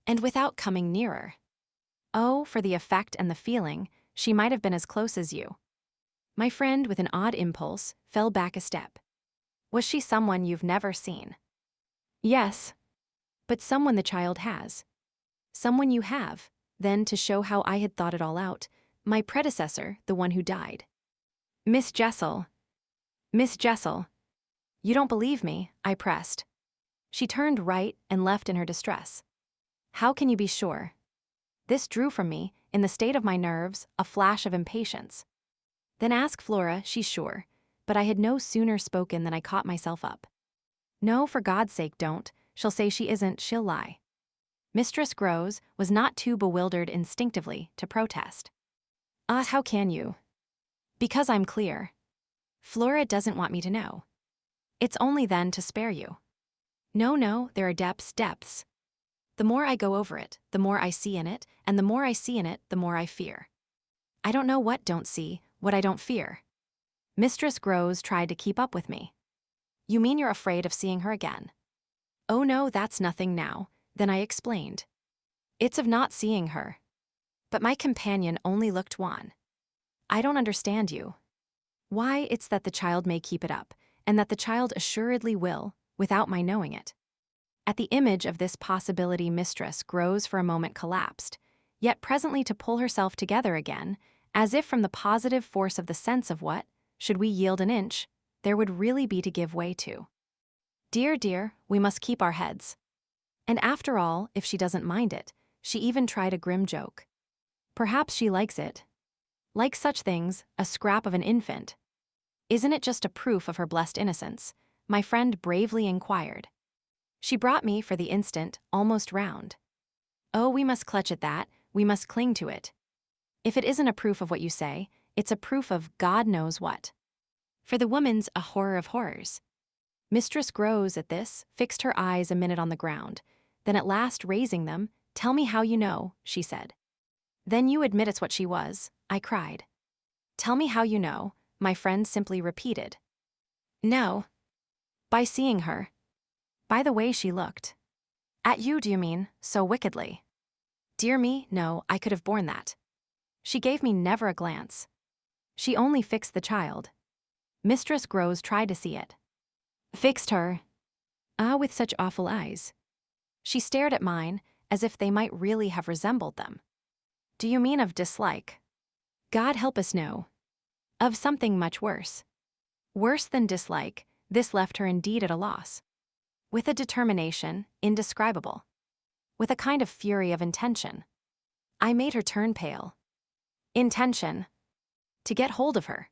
S1: And without coming nearer. Oh, for the effect and the feeling, she might have been as close as you. My friend, with an odd impulse, fell back a step. Was she someone you've never seen? Yes. But someone the child has. Someone you have, then to show how I had thought it all out, my predecessor, the one who died. Miss Jessel. Miss Jessel. You don't believe me, I pressed. She turned right and left in her distress. How can you be sure? This drew from me, in the state of my nerves, a flash of impatience. Then ask Flora, she's sure, but I had no sooner spoken than I caught myself up. No, for God's sake don't, she'll say she isn't, she'll lie. Mistress Groves was not too bewildered instinctively to protest. How can you? Because I'm clear. Flora doesn't want me to know. It's only then to spare you. No, there are depths. The more I go over it, the more I see in it, and the more I see in it, the more I fear. I don't know what don't see, what I don't fear. Mistress Groves tried to keep up with me. You mean you're afraid of seeing her again? Oh no, that's nothing now, then I explained. It's of not seeing her. But my companion only looked wan. I don't understand you. Why, it's that the child may keep it up, and that the child assuredly will, without my knowing it. At the image of this possibility, Mistress Groves for a moment collapsed, yet presently to pull herself together again, as if from the positive force of the sense of what, should we yield an inch, there would really be to give way to. Dear, we must keep our heads. And after all, if she doesn't mind it, she even tried a grim joke. Perhaps she likes it. Like such things, a scrap of an infant. Isn't it just a proof of her blessed innocence? My friend bravely inquired. She brought me, for the instant, almost round. Oh, we must clutch at that, we must cling to it. If it isn't a proof of what you say, it's a proof of God knows what. For the woman's a horror of horrors. Mistress Groves, at this, fixed her eyes a minute on the ground, then at last raising them, tell me how you know, she said. Then you admit it's what she was, I cried. Tell me how you know, my friend simply repeated. No. By seeing her. By the way she looked. At you, do you mean, so wickedly? Dear me, no, I could have borne that. She gave me never a glance. She only fixed the child. Mistress Groves tried to see it. Fixed her. With such awful eyes. She stared at mine, as if they might really have resembled them. Do you mean of dislike? God help us, no. Of something much worse. Worse than dislike, this left her indeed at a loss. With a determination, indescribable. With a kind of fury of intention. I made her turn pale. Intention. To get hold of her.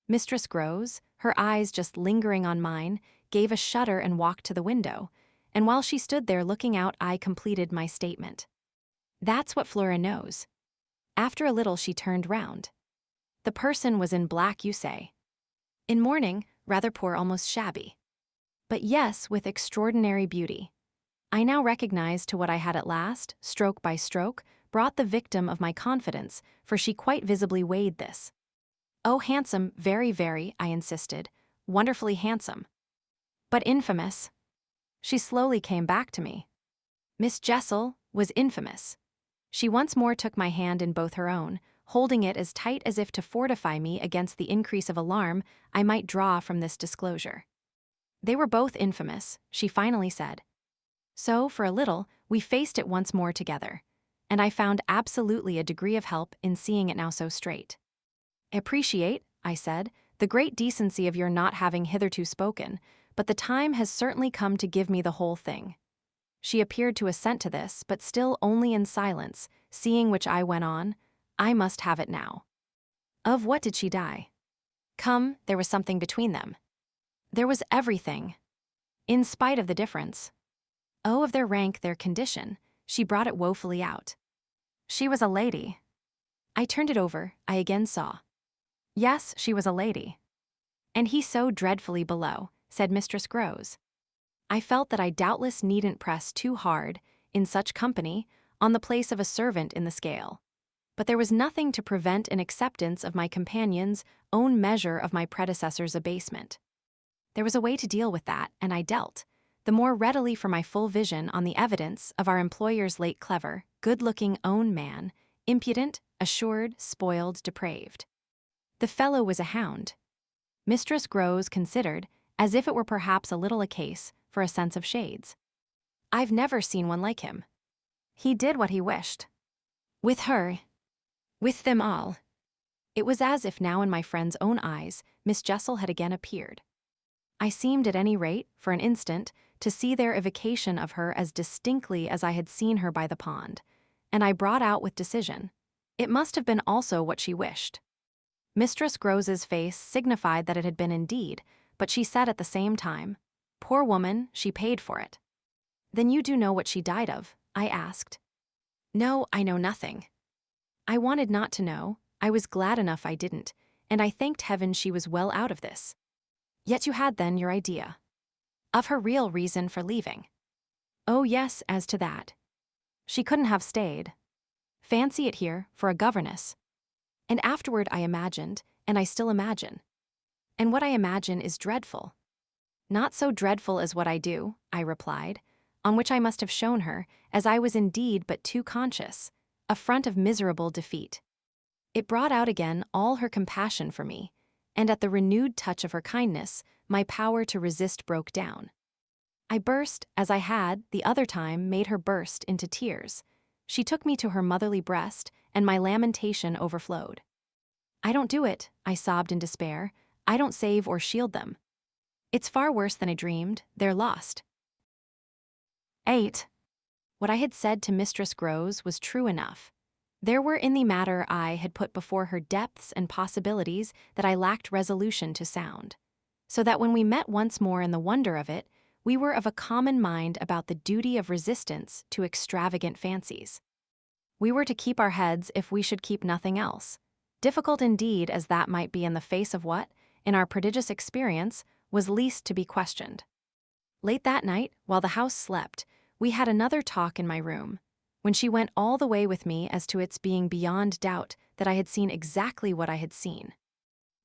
S1: Mistress Grows, her eyes just lingering on mine, gave a shudder and walked to the window, and while she stood there looking out, I completed my statement. That's what Flora knows. After a little, she turned round. The person was in black, you say? In mourning, rather poor, almost shabby. But yes, with extraordinary beauty. I now recognized to what I had at last, stroke by stroke, brought the victim of my confidence, for she quite visibly weighed this. Oh, handsome, very, very, I insisted. Wonderfully handsome. But infamous. She slowly came back to me. Miss Jessel was infamous. She once more took my hand in both her own, holding it as tight as if to fortify me against the increase of alarm I might draw from this disclosure. They were both infamous, she finally said. So, for a little, we faced it once more together, and I found absolutely a degree of help in seeing it now so straight. Appreciate, I said, the great decency of your not having hitherto spoken, but the time has certainly come to give me the whole thing. She appeared to assent to this, but still only in silence, seeing which I went on, I must have it now. Of what did she die? Come, there was something between them. There was everything. In spite of the difference. Oh, of their rank, their condition, she brought it woefully out. She was a lady. I turned it over, I again saw. Yes, she was a lady. And he so dreadfully below, said Mistress Grows. I felt that I doubtless needn't press too hard, in such company, on the place of a servant in the scale. But there was nothing to prevent an acceptance of my companion's own measure of my predecessor's abasement. There was a way to deal with that, and I dealt, the more readily for my full vision on the evidence of our employer's late clever, good-looking own man, impudent, assured, spoiled, depraved. The fellow was a hound. Mistress Grows considered, as if it were perhaps a little a case for a sense of shades. I've never seen one like him. He did what he wished. With her. With them all. It was as if now in my friend's own eyes, Miss Jessel had again appeared. I seemed at any rate, for an instant, to see their evocation of her as distinctly as I had seen her by the pond, and I brought out with decision, it must have been also what she wished. Mistress Grows's face signified that it had been indeed, but she said at the same time, poor woman, she paid for it. Then you do know what she died of? I asked. No, I know nothing. I wanted not to know, I was glad enough I didn't, and I thanked heaven she was well out of this. Yet you had then your idea. Of her real reason for leaving. Oh yes, as to that. She couldn't have stayed. Fancy it here, for a governess. And afterward I imagined, and I still imagine. And what I imagine is dreadful. Not so dreadful as what I do, I replied, on which I must have shown her, as I was indeed but too conscious, a front of miserable defeat. It brought out again all her compassion for me, and at the renewed touch of her kindness, my power to resist broke down. I burst, as I had, the other time, made her burst into tears. She took me to her motherly breast, and my lamentation overflowed. I don't do it, I sobbed in despair. I don't save or shield them. It's far worse than I dreamed, they're lost. 8. What I had said to Mistress Grows was true enough. There were in the matter I had put before her depths and possibilities that I lacked resolution to sound, so that when we met once more in the wonder of it, we were of a common mind about the duty of resistance to extravagant fancies. We were to keep our heads if we should keep nothing else, difficult indeed as that might be in the face of what, in our prodigious experience, was least to be questioned. Late that night, while the house slept, we had another talk in my room, when she went all the way with me as to its being beyond doubt that I had seen exactly what I had seen.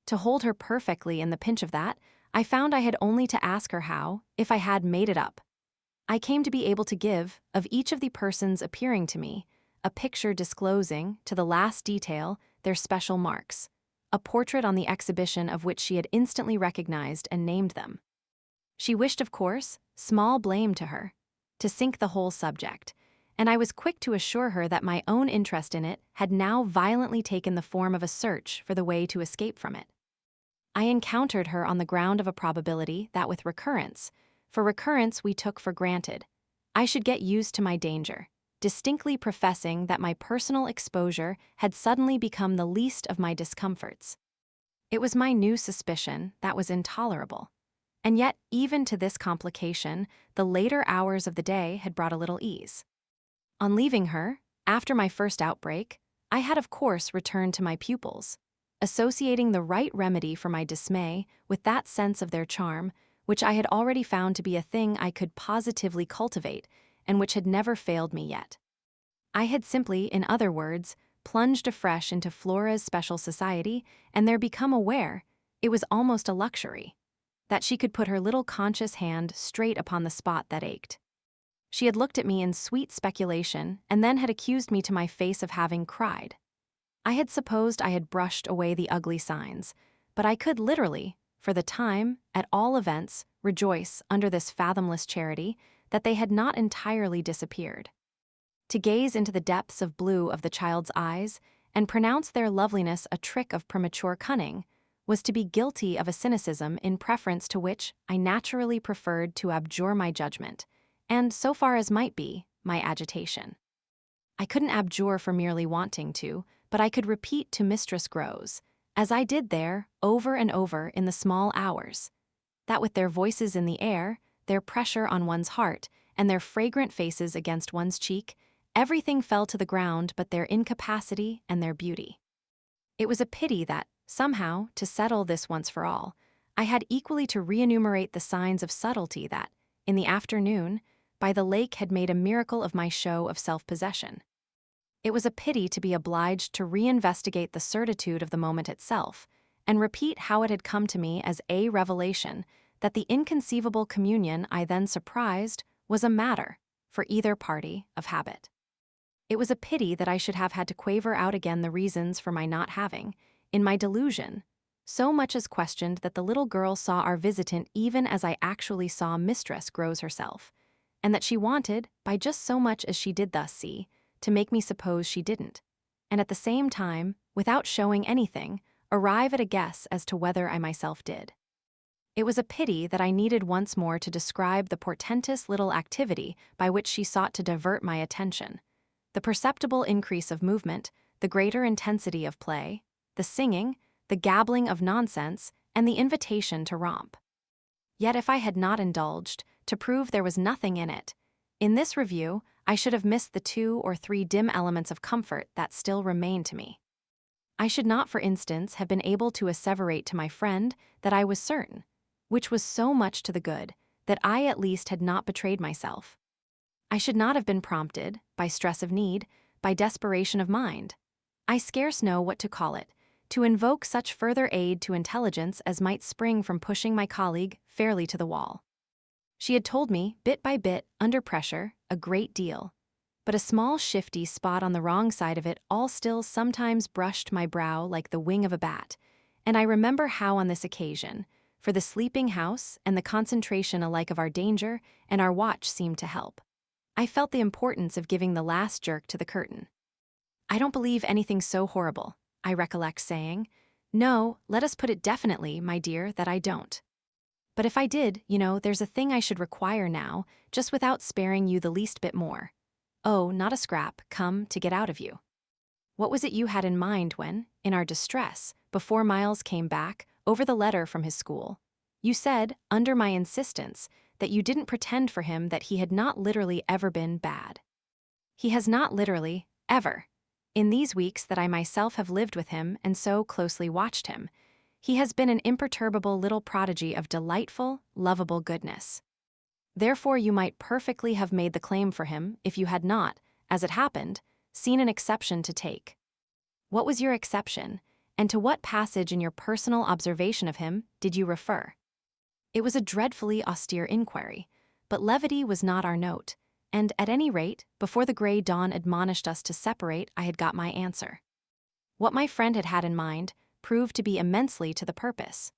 S1: To hold her perfectly in the pinch of that, I found I had only to ask her how, if I had made it up. I came to be able to give, of each of the persons appearing to me, a picture disclosing, to the last detail, their special marks, a portrait on the exhibition of which she had instantly recognized and named them. She wished, of course, small blame to her, to sink the whole subject, and I was quick to assure her that my own interest in it had now violently taken the form of a search for the way to escape from it. I encountered her on the ground of a probability that with recurrence, for recurrence we took for granted, I should get used to my danger, distinctly professing that my personal exposure had suddenly become the least of my discomforts. It was my new suspicion that was intolerable. And yet, even to this complication, the later hours of the day had brought a little ease. On leaving her, after my first outbreak, I had of course returned to my pupils, associating the right remedy for my dismay with that sense of their charm, which I had already found to be a thing I could positively cultivate and which had never failed me yet. I had simply, in other words, plunged afresh into Flora's special society and there become aware, it was almost a luxury, that she could put her little conscious hand straight upon the spot that ached. She had looked at me in sweet speculation and then had accused me to my face of having cried. I had supposed I had brushed away the ugly signs, but I could literally, for the time, at all events, rejoice under this fathomless charity that they had not entirely disappeared. To gaze into the depths of blue of the child's eyes and pronounce their loveliness a trick of premature cunning was to be guilty of a cynicism in preference to which I naturally preferred to abjure my judgment, and, so far as might be, my agitation. I couldn't abjure for merely wanting to, but I could repeat to Mistress Grows, as I did there, over and over in the small hours, that with their voices in the air, their pressure on one's heart, and their fragrant faces against one's cheek, everything fell to the ground but their incapacity and their beauty. It was a pity that, somehow, to settle this once for all, I had equally to re-enumerate the signs of subtlety that, in the afternoon, by the lake had made a miracle of my show of self-possession. It was a pity to be obliged to re-investigate the certitude of the moment itself, and repeat how it had come to me as a revelation that the inconceivable communion I then surprised was a matter, for either party, of habit. It was a pity that I should have had to quaver out again the reasons for my not having, in my delusion, so much as questioned that the little girl saw our visitant even as I actually saw Mistress Grows herself, and that she wanted, by just so much as she did thus see, to make me suppose she didn't, and at the same time, without showing anything, arrive at a guess as to whether I myself did. It was a pity that I needed once more to describe the portentous little activity by which she sought to divert my attention, the perceptible increase of movement, the greater intensity of play, the singing, the gabbling of nonsense, and the invitation to romp. Yet if I had not indulged, to prove there was nothing in it, in this review, I should have missed the 2 or 3 dim elements of comfort that still remained to me. I should not, for instance, have been able to asseverate to my friend that I was certain, which was so much to the good, that I at least had not betrayed myself. I should not have been prompted, by stress of need, by desperation of mind, I scarce know what to call it, to invoke such further aid to intelligence as might spring from pushing my colleague fairly to the wall. She had told me, bit by bit, under pressure, a great deal, but a small shifty spot on the wrong side of it all still sometimes brushed my brow like the wing of a bat, and I remember how on this occasion, for the sleeping house and the concentration alike of our danger and our watch seemed to help, I felt the importance of giving the last jerk to the curtain. "I don't believe anything so horrible," I recollect saying. "No, let us put it definitely, my dear, that I don't. But if I did, there's a thing I should require now, just without sparing you the least bit more. Oh, not a scrap, come, to get out of you. What was it you had in mind when, in our distress, before Miles came back, over the letter from his school, you said, under my insistence, that you didn't pretend for him that he had not literally ever been bad. He has not literally, ever. In these weeks that I myself have lived with him and so closely watched him, he has been an imperturbable little prodigy of delightful, lovable goodness. Therefore you might perfectly have made the claim for him if you had not, as it happened, seen an exception to take. What was your exception, and to what passage in your personal observation of him did you refer?" It was a dreadfully austere inquiry, but levity was not our note, and, at any rate, before the gray dawn admonished us to separate, I had got my answer. What my friend had had in mind proved to be immensely to the purpose.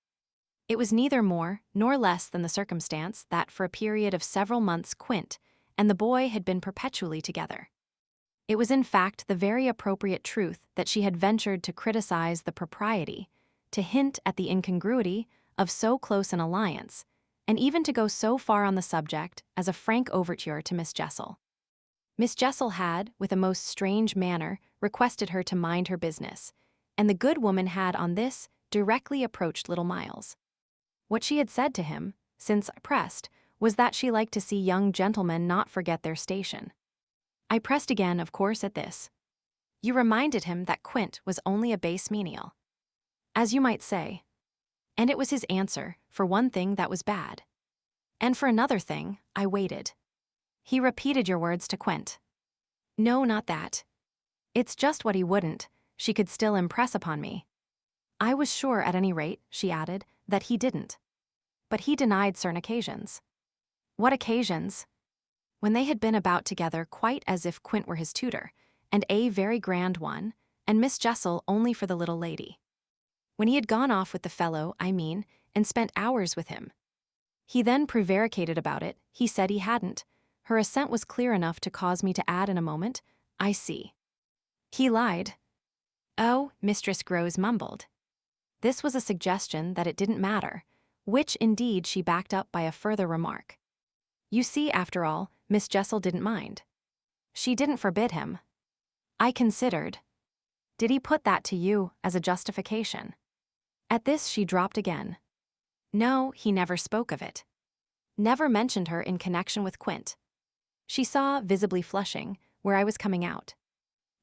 S1: It was neither more nor less than the circumstance that for a period of several months Quint and the boy had been perpetually together. It was in fact the very appropriate truth that she had ventured to criticize the propriety, to hint at the incongruity of so close an alliance, and even to go so far on the subject as a frank overture to Miss Jessel. Miss Jessel had, with a most strange manner, requested her to mind her business, and the good woman had on this directly approached little Miles. What she had said to him, since I pressed, was that she liked to see young gentlemen not forget their station. I pressed again, of course, at this. You reminded him that Quint was only a base menial. As you might say. And it was his answer, for one thing, that was bad. And for another thing, I waited. He repeated your words to Quint. No, not that. It's just what he wouldn't, she could still impress upon me. I was sure, at any rate, she added, that he didn't. But he denied certain occasions. What occasions? When they had been about together quite as if Quint were his tutor, and a very grand one, and Miss Jessel only for the little lady. When he had gone off with the fellow, I mean, and spent hours with him. He then prevaricated about it, he said he hadn't. Her assent was clear enough to cause me to add in a moment, I see. He lied. Oh, Mistress Groves mumbled. This was a suggestion that it didn't matter, which indeed she backed up by a further remark. You see, after all, Miss Jessel didn't mind. She didn't forbid him. I considered. Did he put that to you as a justification? At this she dropped again. No, he never spoke of it. Never mentioned her in connection with Quint. She saw, visibly flushing, where I was coming out.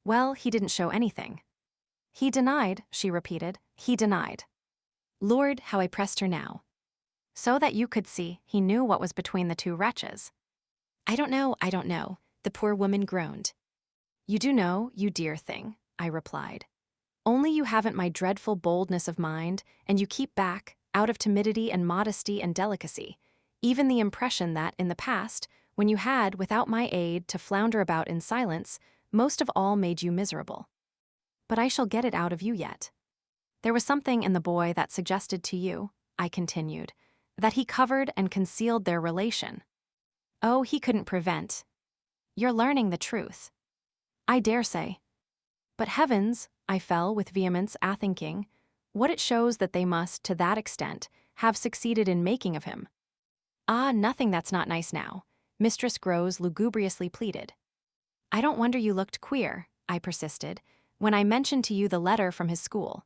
S1: Well, he didn't show anything. He denied, she repeated, he denied. Lord, how I pressed her now. So that you could see, he knew what was between the two wretches. I don't know, the poor woman groaned. You do know, you dear thing, I replied. Only you haven't my dreadful boldness of mind, and you keep back, out of timidity and modesty and delicacy, even the impression that, in the past, when you had, without my aid, to flounder about in silence, most of all made you miserable. But I shall get it out of you yet. There was something in the boy that suggested to you, I continued, that he covered and concealed their relation. Oh, he couldn't prevent. You're learning the truth. I dare say. But heavens, I fell with vehemence a-thinking, what it shows that they must, to that extent, have succeeded in making of him. Ah, nothing that's not nice now, Mistress Groves lugubriously pleaded. I don't wonder you looked queer, I persisted, when I mentioned to you the letter from his school.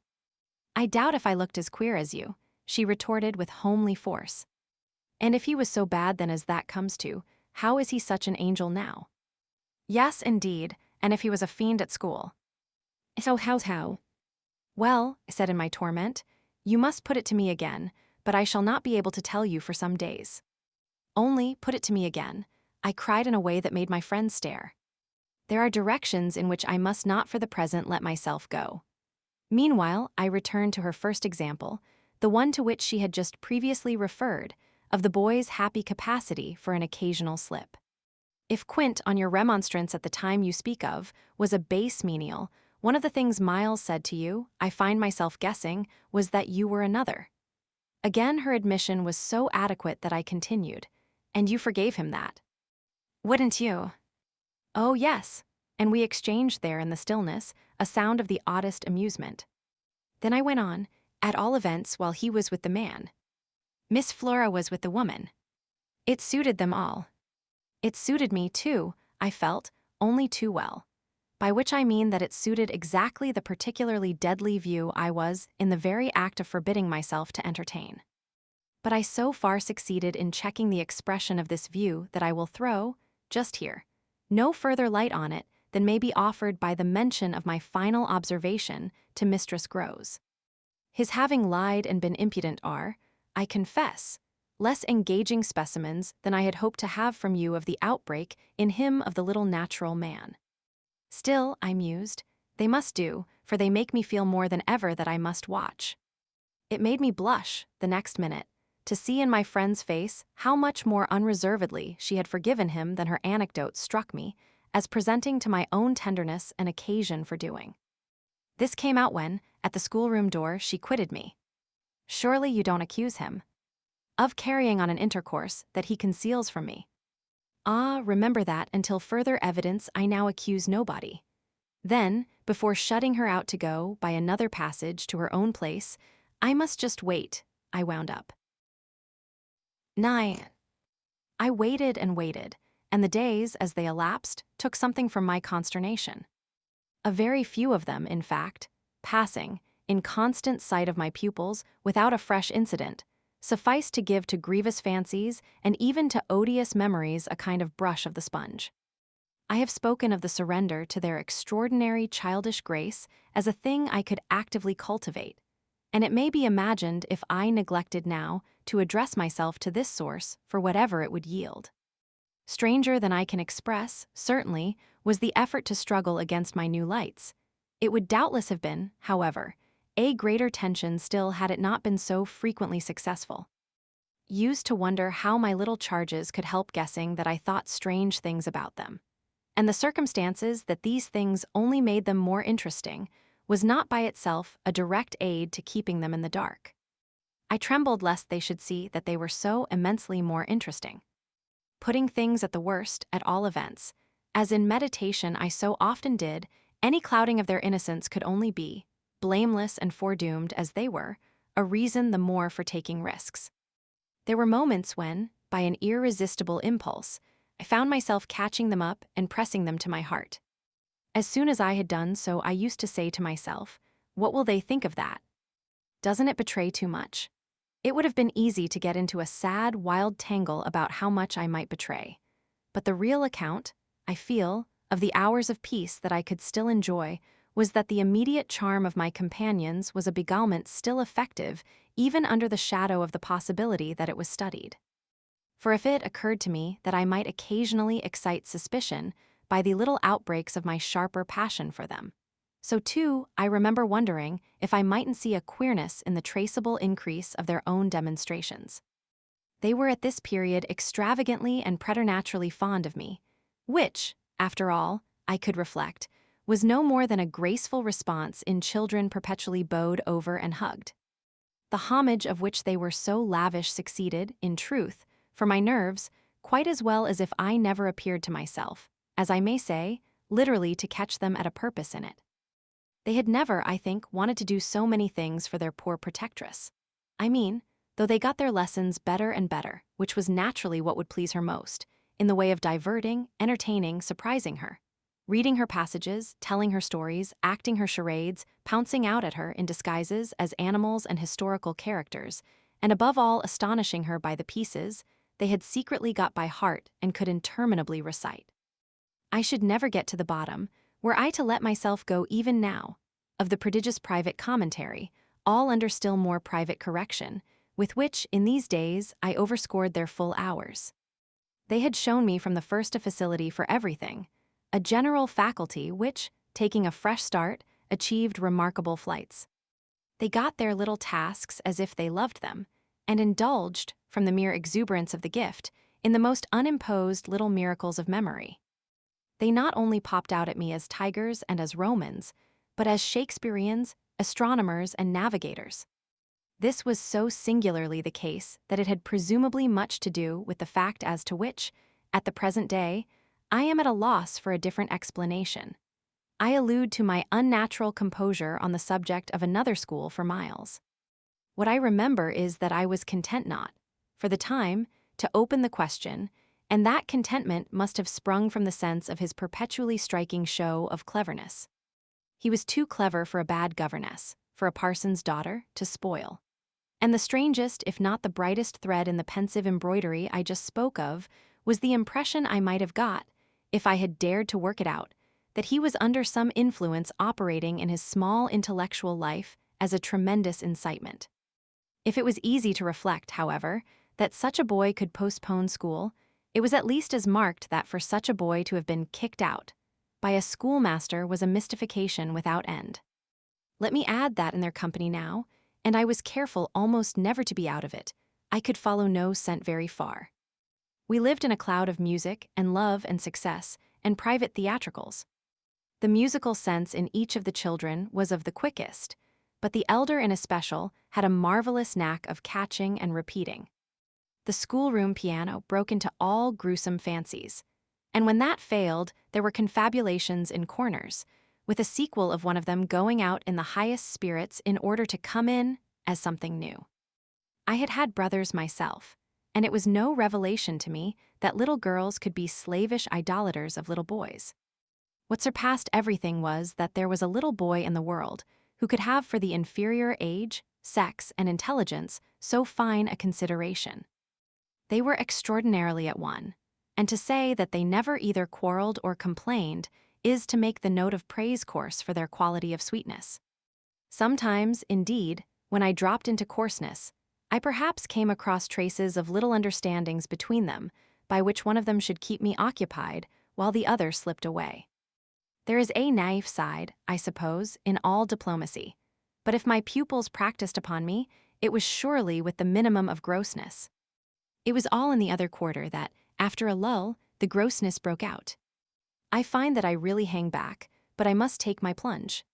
S1: I doubt if I looked as queer as you, she retorted with homely force. And if he was so bad then as that comes to, how is he such an angel now? Yes, indeed, and if he was a fiend at school. So how? Well, I said in my torment, you must put it to me again, but I shall not be able to tell you for some days. Only, put it to me again, I cried in a way that made my friends stare. There are directions in which I must not for the present let myself go. Meanwhile, I returned to her first example, the one to which she had just previously referred, of the boy's happy capacity for an occasional slip. If Quint, on your remonstrance at the time you speak of, was a base menial, one of the things Miles said to you, I find myself guessing, was that you were another. Again her admission was so adequate that I continued, and you forgave him that. Wouldn't you? Oh, yes, and we exchanged there in the stillness a sound of the oddest amusement. Then I went on, at all events while he was with the man. Miss Flora was with the woman. It suited them all. It suited me, too, I felt, only too well. By which I mean that it suited exactly the particularly deadly view I was in the very act of forbidding myself to entertain. But I so far succeeded in checking the expression of this view that I will throw, just here, no further light on it than may be offered by the mention of my final observation to Mistress Groves. His having lied and been impudent are, I confess, less engaging specimens than I had hoped to have from you of the outbreak in him of the little natural man. Still, I mused, they must do, for they make me feel more than ever that I must watch. It made me blush, the next minute, to see in my friend's face how much more unreservedly she had forgiven him than her anecdote struck me, as presenting to my own tenderness an occasion for doing. This came out when, at the schoolroom door, she quitted me. Surely you don't accuse him of carrying on an intercourse that he conceals from me. Ah, remember that until further evidence I now accuse nobody. Then, before shutting her out to go by another passage to her own place, I must just wait, I wound up. 9. I waited and waited, and the days, as they elapsed, took something from my consternation. A very few of them, in fact, passing, in constant sight of my pupils without a fresh incident, sufficed to give to grievous fancies and even to odious memories a kind of brush of the sponge. I have spoken of the surrender to their extraordinary childish grace as a thing I could actively cultivate, and it may be imagined if I neglected now to address myself to this source for whatever it would yield. Stranger than I can express, certainly, was the effort to struggle against my new lights. It would doubtless have been, however, a greater tension still had it not been so frequently successful. Used to wonder how my little charges could help guessing that I thought strange things about them. And the circumstances that these things only made them more interesting was not by itself a direct aid to keeping them in the dark. I trembled lest they should see that they were so immensely more interesting. Putting things at the worst, at all events, as in meditation I so often did, any clouding of their innocence could only be, blameless and foredoomed as they were, a reason the more for taking risks. There were moments when, by an irresistible impulse, I found myself catching them up and pressing them to my heart. As soon as I had done so, I used to say to myself, "What will they think of that? Doesn't it betray too much?" It would have been easy to get into a sad, wild tangle about how much I might betray. But the real account, I feel, of the hours of peace that I could still enjoy was that the immediate charm of my companions was a beguilement still effective even under the shadow of the possibility that it was studied. For if it occurred to me that I might occasionally excite suspicion by the little outbreaks of my sharper passion for them, so too I remember wondering if I mightn't see a queerness in the traceable increase of their own demonstrations. They were at this period extravagantly and preternaturally fond of me, which, after all, I could reflect, was no more than a graceful response in children perpetually bowed over and hugged. The homage of which they were so lavish succeeded, in truth, for my nerves, quite as well as if I never appeared to myself, as I may say, literally to catch them at a purpose in it. They had never, I think, wanted to do so many things for their poor protectress. I mean, though they got their lessons better and better, which was naturally what would please her most, in the way of diverting, entertaining, surprising her, reading her passages, telling her stories, acting her charades, pouncing out at her in disguises as animals and historical characters, and above all astonishing her by the pieces they had secretly got by heart and could interminably recite. I should never get to the bottom, were I to let myself go even now, of the prodigious private commentary, all under still more private correction, with which, in these days, I overscored their full hours. They had shown me from the first a facility for everything, a general faculty which, taking a fresh start, achieved remarkable flights. They got their little tasks as if they loved them, and indulged, from the mere exuberance of the gift, in the most unimposed little miracles of memory. They not only popped out at me as tigers and as Romans, but as Shakespeareans, astronomers, and navigators. This was so singularly the case that it had presumably much to do with the fact as to which, at the present day, I am at a loss for a different explanation. I allude to my unnatural composure on the subject of another school for Miles. What I remember is that I was content not, for the time, to open the question, and that contentment must have sprung from the sense of his perpetually striking show of cleverness. He was too clever for a bad governess, for a parson's daughter, to spoil. And the strangest, if not the brightest thread in the pensive embroidery I just spoke of, was the impression I might have got, if I had dared to work it out, that he was under some influence operating in his small intellectual life as a tremendous incitement. If it was easy to reflect, however, that such a boy could postpone school, it was at least as marked that for such a boy to have been kicked out by a schoolmaster was a mystification without end. Let me add that in their company now, and I was careful almost never to be out of it, I could follow no scent very far. We lived in a cloud of music and love and success and private theatricals. The musical sense in each of the children was of the quickest, but the elder in especial had a marvelous knack of catching and repeating. The schoolroom piano broke into all gruesome fancies, and when that failed, there were confabulations in corners, with a sequel of one of them going out in the highest spirits in order to come in as something new. I had had brothers myself, and it was no revelation to me that little girls could be slavish idolaters of little boys. What surpassed everything was that there was a little boy in the world who could have for the inferior age, sex, and intelligence so fine a consideration. They were extraordinarily at one, and to say that they never either quarreled or complained is to make the note of praise coarse for their quality of sweetness. Sometimes, indeed, when I dropped into coarseness, I perhaps came across traces of little understandings between them, by which one of them should keep me occupied while the other slipped away. There is a naïve side, I suppose, in all diplomacy, but if my pupils practiced upon me, it was surely with the minimum of grossness. It was all in the other quarter that, after a lull, the grossness broke out. I find that I really hang back, but I must take my plunge.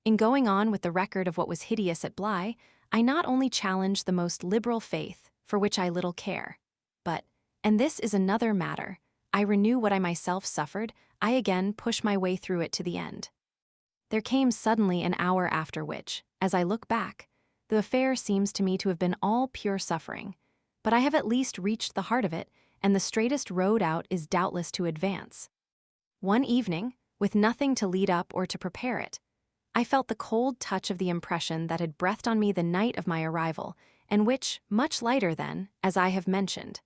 S1: In going on with the record of what was hideous at Bly, I not only challenge the most liberal faith, for which I little care, but, and this is another matter, I renew what I myself suffered, I again push my way through it to the end. There came suddenly an hour after which, as I look back, the affair seems to me to have been all pure suffering, but I have at least reached the heart of it, and the straightest road out is doubtless to advance. One evening, with nothing to lead up or to prepare it, I felt the cold touch of the impression that had breathed on me the night of my arrival, and which, much lighter than, as I have mentioned,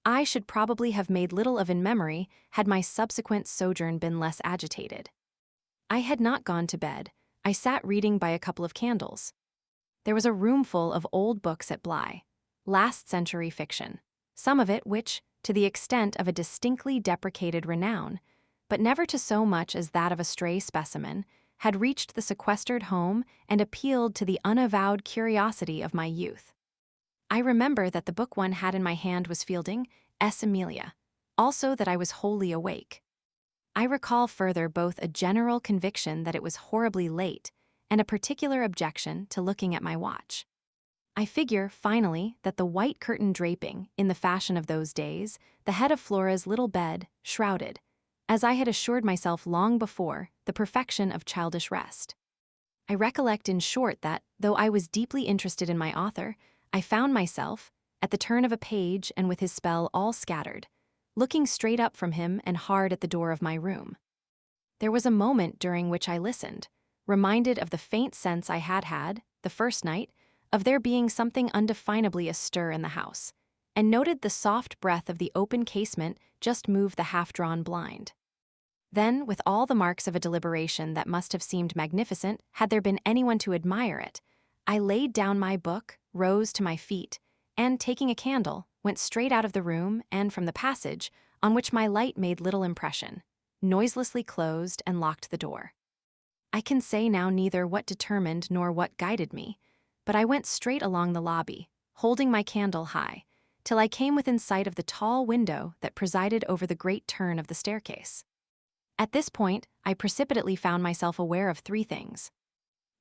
S1: I should probably have made little of in memory had my subsequent sojourn been less agitated. I had not gone to bed. I sat reading by a couple of candles. There was a roomful of old books at Bly, last-century fiction, some of it which, to the extent of a distinctly deprecated renown, but never to so much as that of a stray specimen, had reached the sequestered home and appealed to the unavowed curiosity of my youth. I remember that the book one had in my hand was Fielding, S. Amelia, also that I was wholly awake. I recall further both a general conviction that it was horribly late and a particular objection to looking at my watch. I figure, finally, that the white curtain draping, in the fashion of those days, the head of Flora's little bed, shrouded, as I had assured myself long before, the perfection of childish rest. I recollect in short that, though I was deeply interested in my author, I found myself, at the turn of a page and with his spell all scattered, looking straight up from him and hard at the door of my room. There was a moment during which I listened, reminded of the faint sense I had had, the first night, of there being something undefinably astir in the house, and noted the soft breath of the open casement just move the half-drawn blind. Then, with all the marks of a deliberation that must have seemed magnificent had there been anyone to admire it, I laid down my book, rose to my feet, and, taking a candle, went straight out of the room and from the passage, on which my light made little impression, noiselessly closed and locked the door. I can say now neither what determined nor what guided me, but I went straight along the lobby, holding my candle high, till I came within sight of the tall window that presided over the great turn of the staircase. At this point, I precipitately found myself aware of three things.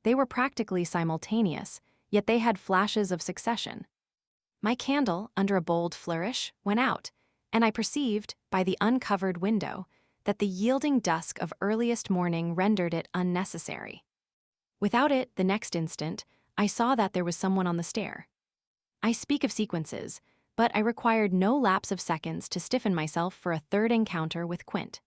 S1: They were practically simultaneous, yet they had flashes of succession. My candle, under a bold flourish, went out, and I perceived, by the uncovered window, that the yielding dusk of earliest morning rendered it unnecessary. Without it, the next instant, I saw that there was someone on the stair. I speak of sequences, but I required no lapse of seconds to stiffen myself for a third encounter with Quint.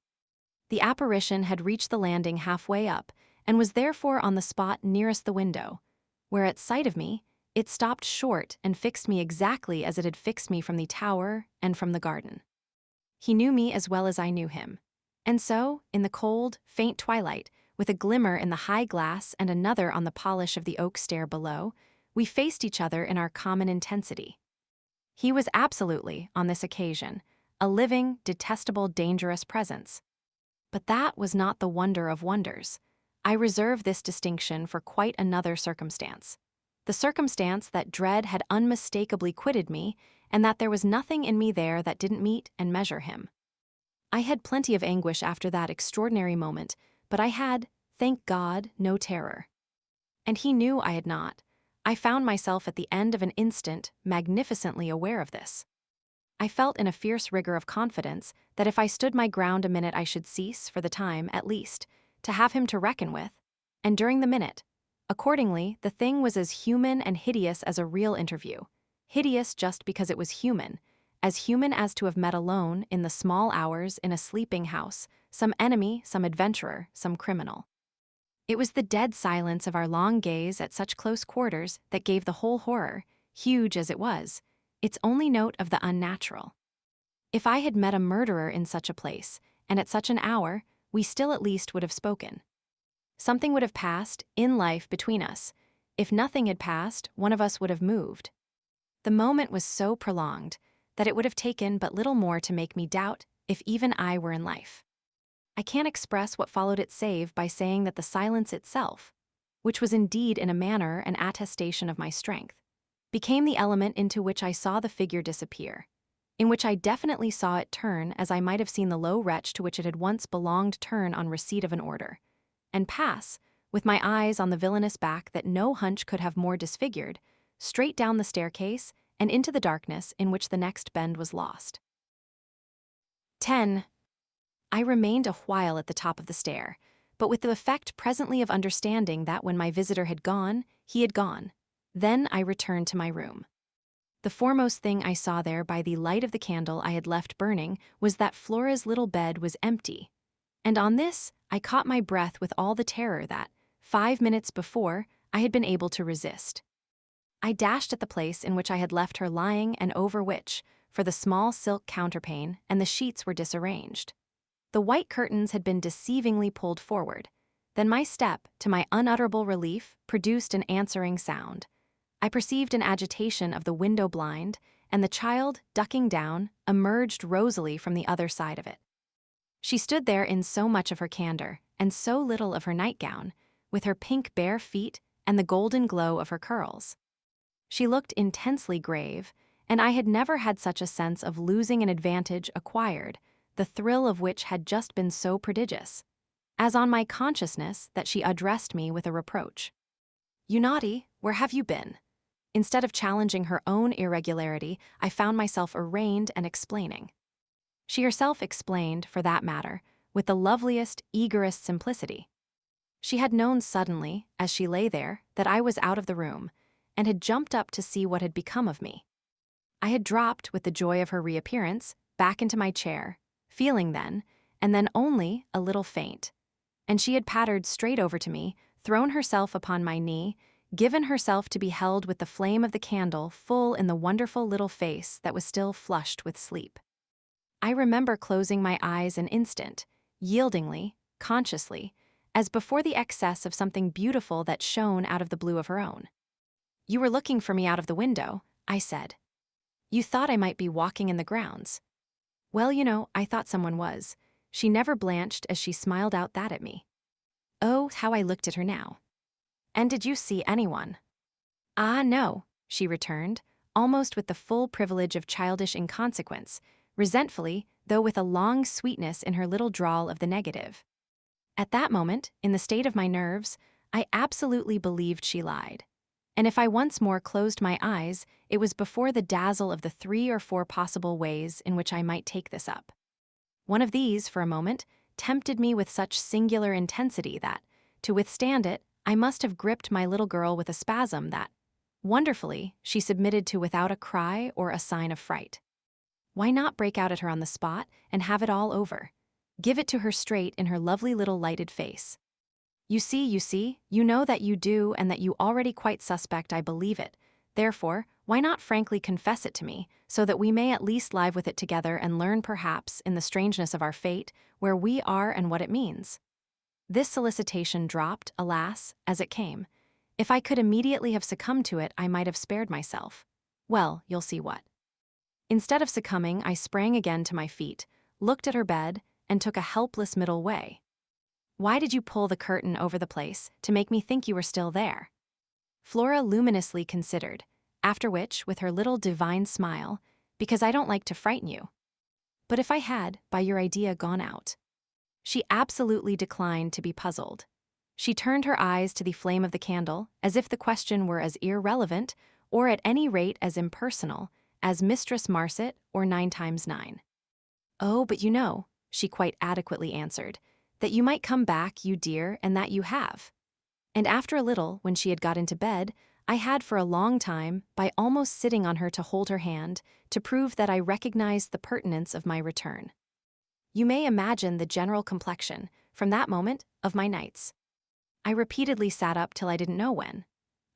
S1: The apparition had reached the landing halfway up, and was therefore on the spot nearest the window, where at sight of me, it stopped short and fixed me exactly as it had fixed me from the tower and from the garden. He knew me as well as I knew him, and so, in the cold, faint twilight, with a glimmer in the high glass and another on the polish of the oak stair below, we faced each other in our common intensity. He was absolutely, on this occasion, a living, detestable, dangerous presence. But that was not the wonder of wonders. I reserve this distinction for quite another circumstance. The circumstance that dread had unmistakably quitted me, and that there was nothing in me there that didn't meet and measure him. I had plenty of anguish after that extraordinary moment, but I had, thank God, no terror. And he knew I had not. I found myself at the end of an instant magnificently aware of this. I felt in a fierce rigor of confidence that if I stood my ground a minute I should cease, for the time, at least, to have him to reckon with, and during the minute, accordingly, the thing was as human and hideous as a real interview, hideous just because it was human as to have met alone, in the small hours, in a sleeping house, some enemy, some adventurer, some criminal. It was the dead silence of our long gaze at such close quarters that gave the whole horror, huge as it was, its only note of the unnatural. If I had met a murderer in such a place, and at such an hour, we still at least would have spoken. Something would have passed, in life, between us. If nothing had passed, one of us would have moved. The moment was so prolonged that it would have taken but little more to make me doubt if even I were in life. I can't express what followed it save by saying that the silence itself, which was indeed in a manner an attestation of my strength, became the element into which I saw the figure disappear, in which I definitely saw it turn as I might have seen the low wretch to which it had once belonged turn on receipt of an order, and pass, with my eyes on the villainous back that no hunch could have more disfigured, straight down the staircase and into the darkness in which the next bend was lost. 10. I remained a while at the top of the stair, but with the effect presently of understanding that when my visitor had gone, he had gone. Then I returned to my room. The foremost thing I saw there by the light of the candle I had left burning was that Flora's little bed was empty. And on this, I caught my breath with all the terror that, 5 minutes before, I had been able to resist. I dashed at the place in which I had left her lying and over which, for the small silk counterpane and the sheets were disarranged. The white curtains had been deceivingly pulled forward. Then my step, to my unutterable relief, produced an answering sound. I perceived an agitation of the window blind, and the child, ducking down, emerged rosily from the other side of it. She stood there in so much of her candor, and so little of her nightgown, with her pink bare feet and the golden glow of her curls. She looked intensely grave, and I had never had such a sense of losing an advantage acquired, the thrill of which had just been so prodigious, as on my consciousness that she addressed me with a reproach. "You naughty, where have you been?" Instead of challenging her own irregularity, I found myself arraigned and explaining. She herself explained, for that matter, with the loveliest, eagerest simplicity. She had known suddenly, as she lay there, that I was out of the room, and had jumped up to see what had become of me. I had dropped, with the joy of her reappearance, back into my chair, feeling then, and then only, a little faint. And she had pattered straight over to me, thrown herself upon my knee, given herself to be held with the flame of the candle full in the wonderful little face that was still flushed with sleep. I remember closing my eyes an instant, yieldingly, consciously, as before the excess of something beautiful that shone out of the blue of her own. "You were looking for me out of the window," I said. "You thought I might be walking in the grounds." "Well, I thought someone was." She never blanched as she smiled out that at me. Oh, how I looked at her now. "And did you see anyone?" "Ah, no," she returned, almost with the full privilege of childish inconsequence, resentfully, though with a long sweetness in her little drawl of the negative. At that moment, in the state of my nerves, I absolutely believed she lied. And if I once more closed my eyes, it was before the dazzle of the 3 or 4 possible ways in which I might take this up. One of these, for a moment, tempted me with such singular intensity that, to withstand it, I must have gripped my little girl with a spasm that, wonderfully, she submitted to without a cry or a sign of fright. Why not break out at her on the spot and have it all over? Give it to her straight in her lovely little lighted face. You see, you know that you do and that you already quite suspect I believe it. Therefore, why not frankly confess it to me, so that we may at least live with it together and learn perhaps, in the strangeness of our fate, where we are and what it means? This solicitation dropped, alas, as it came. If I could immediately have succumbed to it, I might have spared myself. Well, you'll see what. Instead of succumbing, I sprang again to my feet, looked at her bed, and took a helpless middle way. "Why did you pull the curtain over the place to make me think you were still there?" Flora luminously considered, after which, with her little divine smile, "Because I don't like to frighten you." "But if I had, by your idea, gone out?" She absolutely declined to be puzzled. She turned her eyes to the flame of the candle, as if the question were as irrelevant, or at any rate as impersonal, as Mistress Marset or 9 times 9. "Oh, but she quite adequately answered, "that you might come back, you dear, and that you have." And after a little, when she had got into bed, I had for a long time, by almost sitting on her to hold her hand, to prove that I recognized the pertinence of my return. You may imagine the general complexion, from that moment, of my nights. I repeatedly sat up till I didn't know when.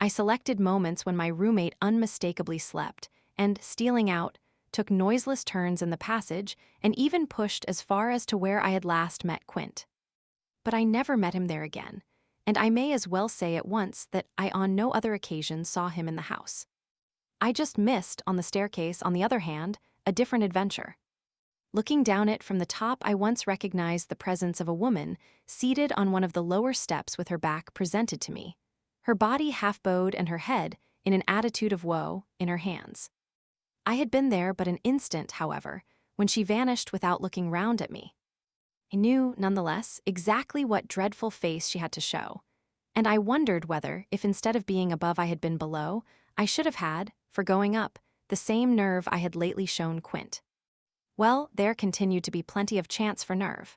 S1: I selected moments when my roommate unmistakably slept, and, stealing out, took noiseless turns in the passage and even pushed as far as to where I had last met Quint. But I never met him there again, and I may as well say at once that I on no other occasion saw him in the house. I just missed, on the staircase, on the other hand, a different adventure. Looking down it from the top, I once recognized the presence of a woman seated on one of the lower steps with her back presented to me, her body half bowed and her head, in an attitude of woe, in her hands. I had been there but an instant, however, when she vanished without looking round at me. I knew, nonetheless, exactly what dreadful face she had to show, and I wondered whether, if instead of being above I had been below, I should have had, for going up, the same nerve I had lately shown Quint. Well, there continued to be plenty of chance for nerve.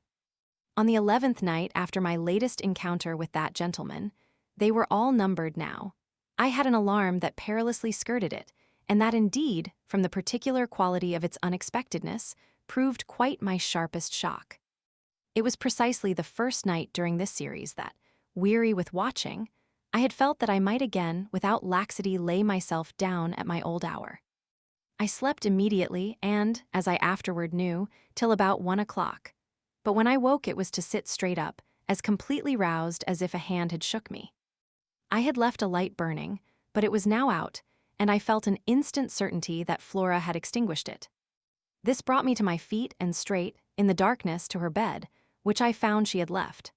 S1: On the 11th night after my latest encounter with that gentleman, they were all numbered now. I had an alarm that perilously skirted it, and that indeed, from the particular quality of its unexpectedness, proved quite my sharpest shock. It was precisely the first night during this series that, weary with watching, I had felt that I might again, without laxity, lay myself down at my old hour. I slept immediately and, as I afterward knew, till about 1 o'clock. But when I woke it was to sit straight up, as completely roused as if a hand had shook me. I had left a light burning, but it was now out, and I felt an instant certainty that Flora had extinguished it. This brought me to my feet and straight, in the darkness, to her bed, which I found she had left.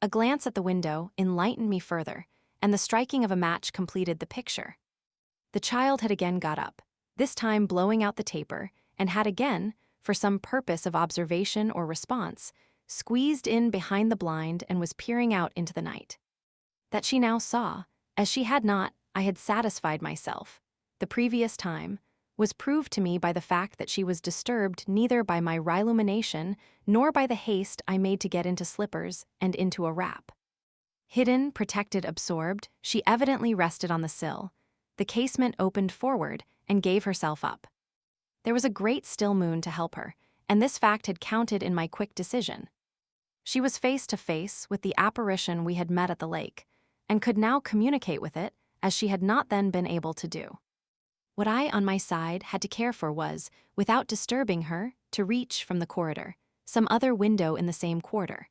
S1: A glance at the window enlightened me further, and the striking of a match completed the picture. The child had again got up, this time blowing out the taper, and had again, for some purpose of observation or response, squeezed in behind the blind and was peering out into the night. That she now saw, as she had not, I had satisfied myself, the previous time, was proved to me by the fact that she was disturbed neither by my relumination nor by the haste I made to get into slippers and into a wrap. Hidden, protected, absorbed, she evidently rested on the sill. The casement opened forward and gave herself up. There was a great still moon to help her, and this fact had counted in my quick decision. She was face to face with the apparition we had met at the lake, and could now communicate with it as she had not then been able to do. What I, on my side, had to care for was, without disturbing her, to reach from the corridor, some other window in the same quarter.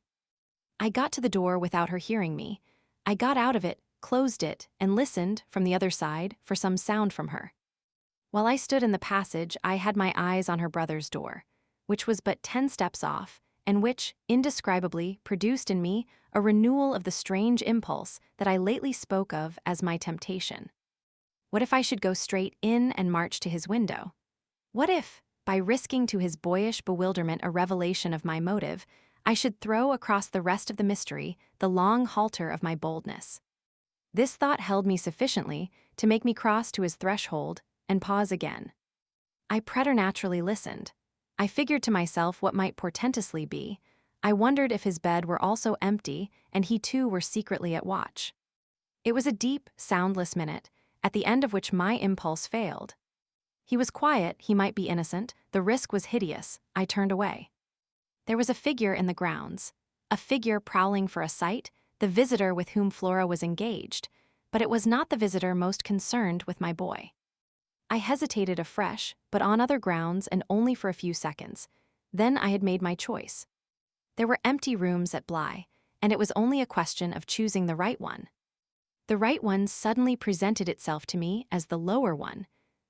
S1: I got to the door without her hearing me. I got out of it, closed it, and listened, from the other side, for some sound from her. While I stood in the passage, I had my eyes on her brother's door, which was but 10 steps off, and which, indescribably, produced in me a renewal of the strange impulse that I lately spoke of as my temptation. What if I should go straight in and march to his window? What if, by risking to his boyish bewilderment a revelation of my motive, I should throw across the rest of the mystery the long halter of my boldness? This thought held me sufficiently to make me cross to his threshold and pause again. I preternaturally listened. I figured to myself what might portentously be. I wondered if his bed were also empty and he too were secretly at watch. It was a deep, soundless minute, at the end of which my impulse failed. He was quiet, he might be innocent, the risk was hideous. I turned away. There was a figure in the grounds, a figure prowling for a sight, the visitor with whom Flora was engaged, but it was not the visitor most concerned with my boy. I hesitated afresh, but on other grounds and only for a few seconds. Then I had made my choice. There were empty rooms at Bly, and it was only a question of choosing the right one. The right one suddenly presented itself to me as the lower one,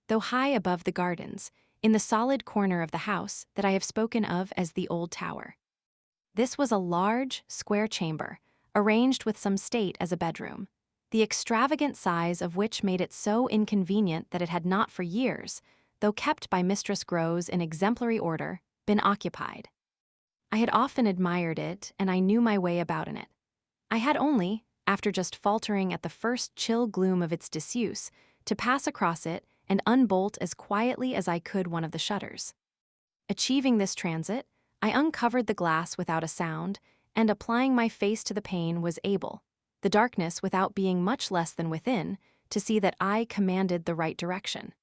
S1: though high above the gardens, in the solid corner of the house that I have spoken of as the old tower. This was a large, square chamber, arranged with some state as a bedroom, the extravagant size of which made it so inconvenient that it had not for years, though kept by Mistress Groves in exemplary order, been occupied. I had often admired it, and I knew my way about in it. I had only, after just faltering at the first chill gloom of its disuse, to pass across it and unbolt as quietly as I could one of the shutters. Achieving this transit, I uncovered the glass without a sound, and applying my face to the pane was able, the darkness without being much less than within, to see that I commanded the right direction.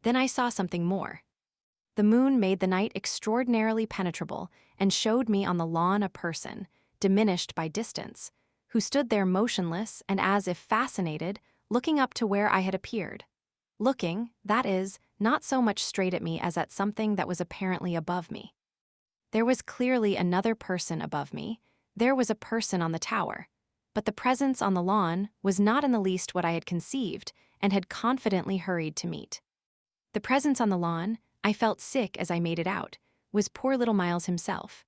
S1: Then I saw something more. The moon made the night extraordinarily penetrable and showed me on the lawn a person, diminished by distance, who stood there motionless and as if fascinated, looking up to where I had appeared. Looking, that is, not so much straight at me as at something that was apparently above me. There was clearly another person above me. There was a person on the tower. But the presence on the lawn was not in the least what I had conceived and had confidently hurried to meet. The presence on the lawn, I felt sick as I made it out, was poor little Miles himself.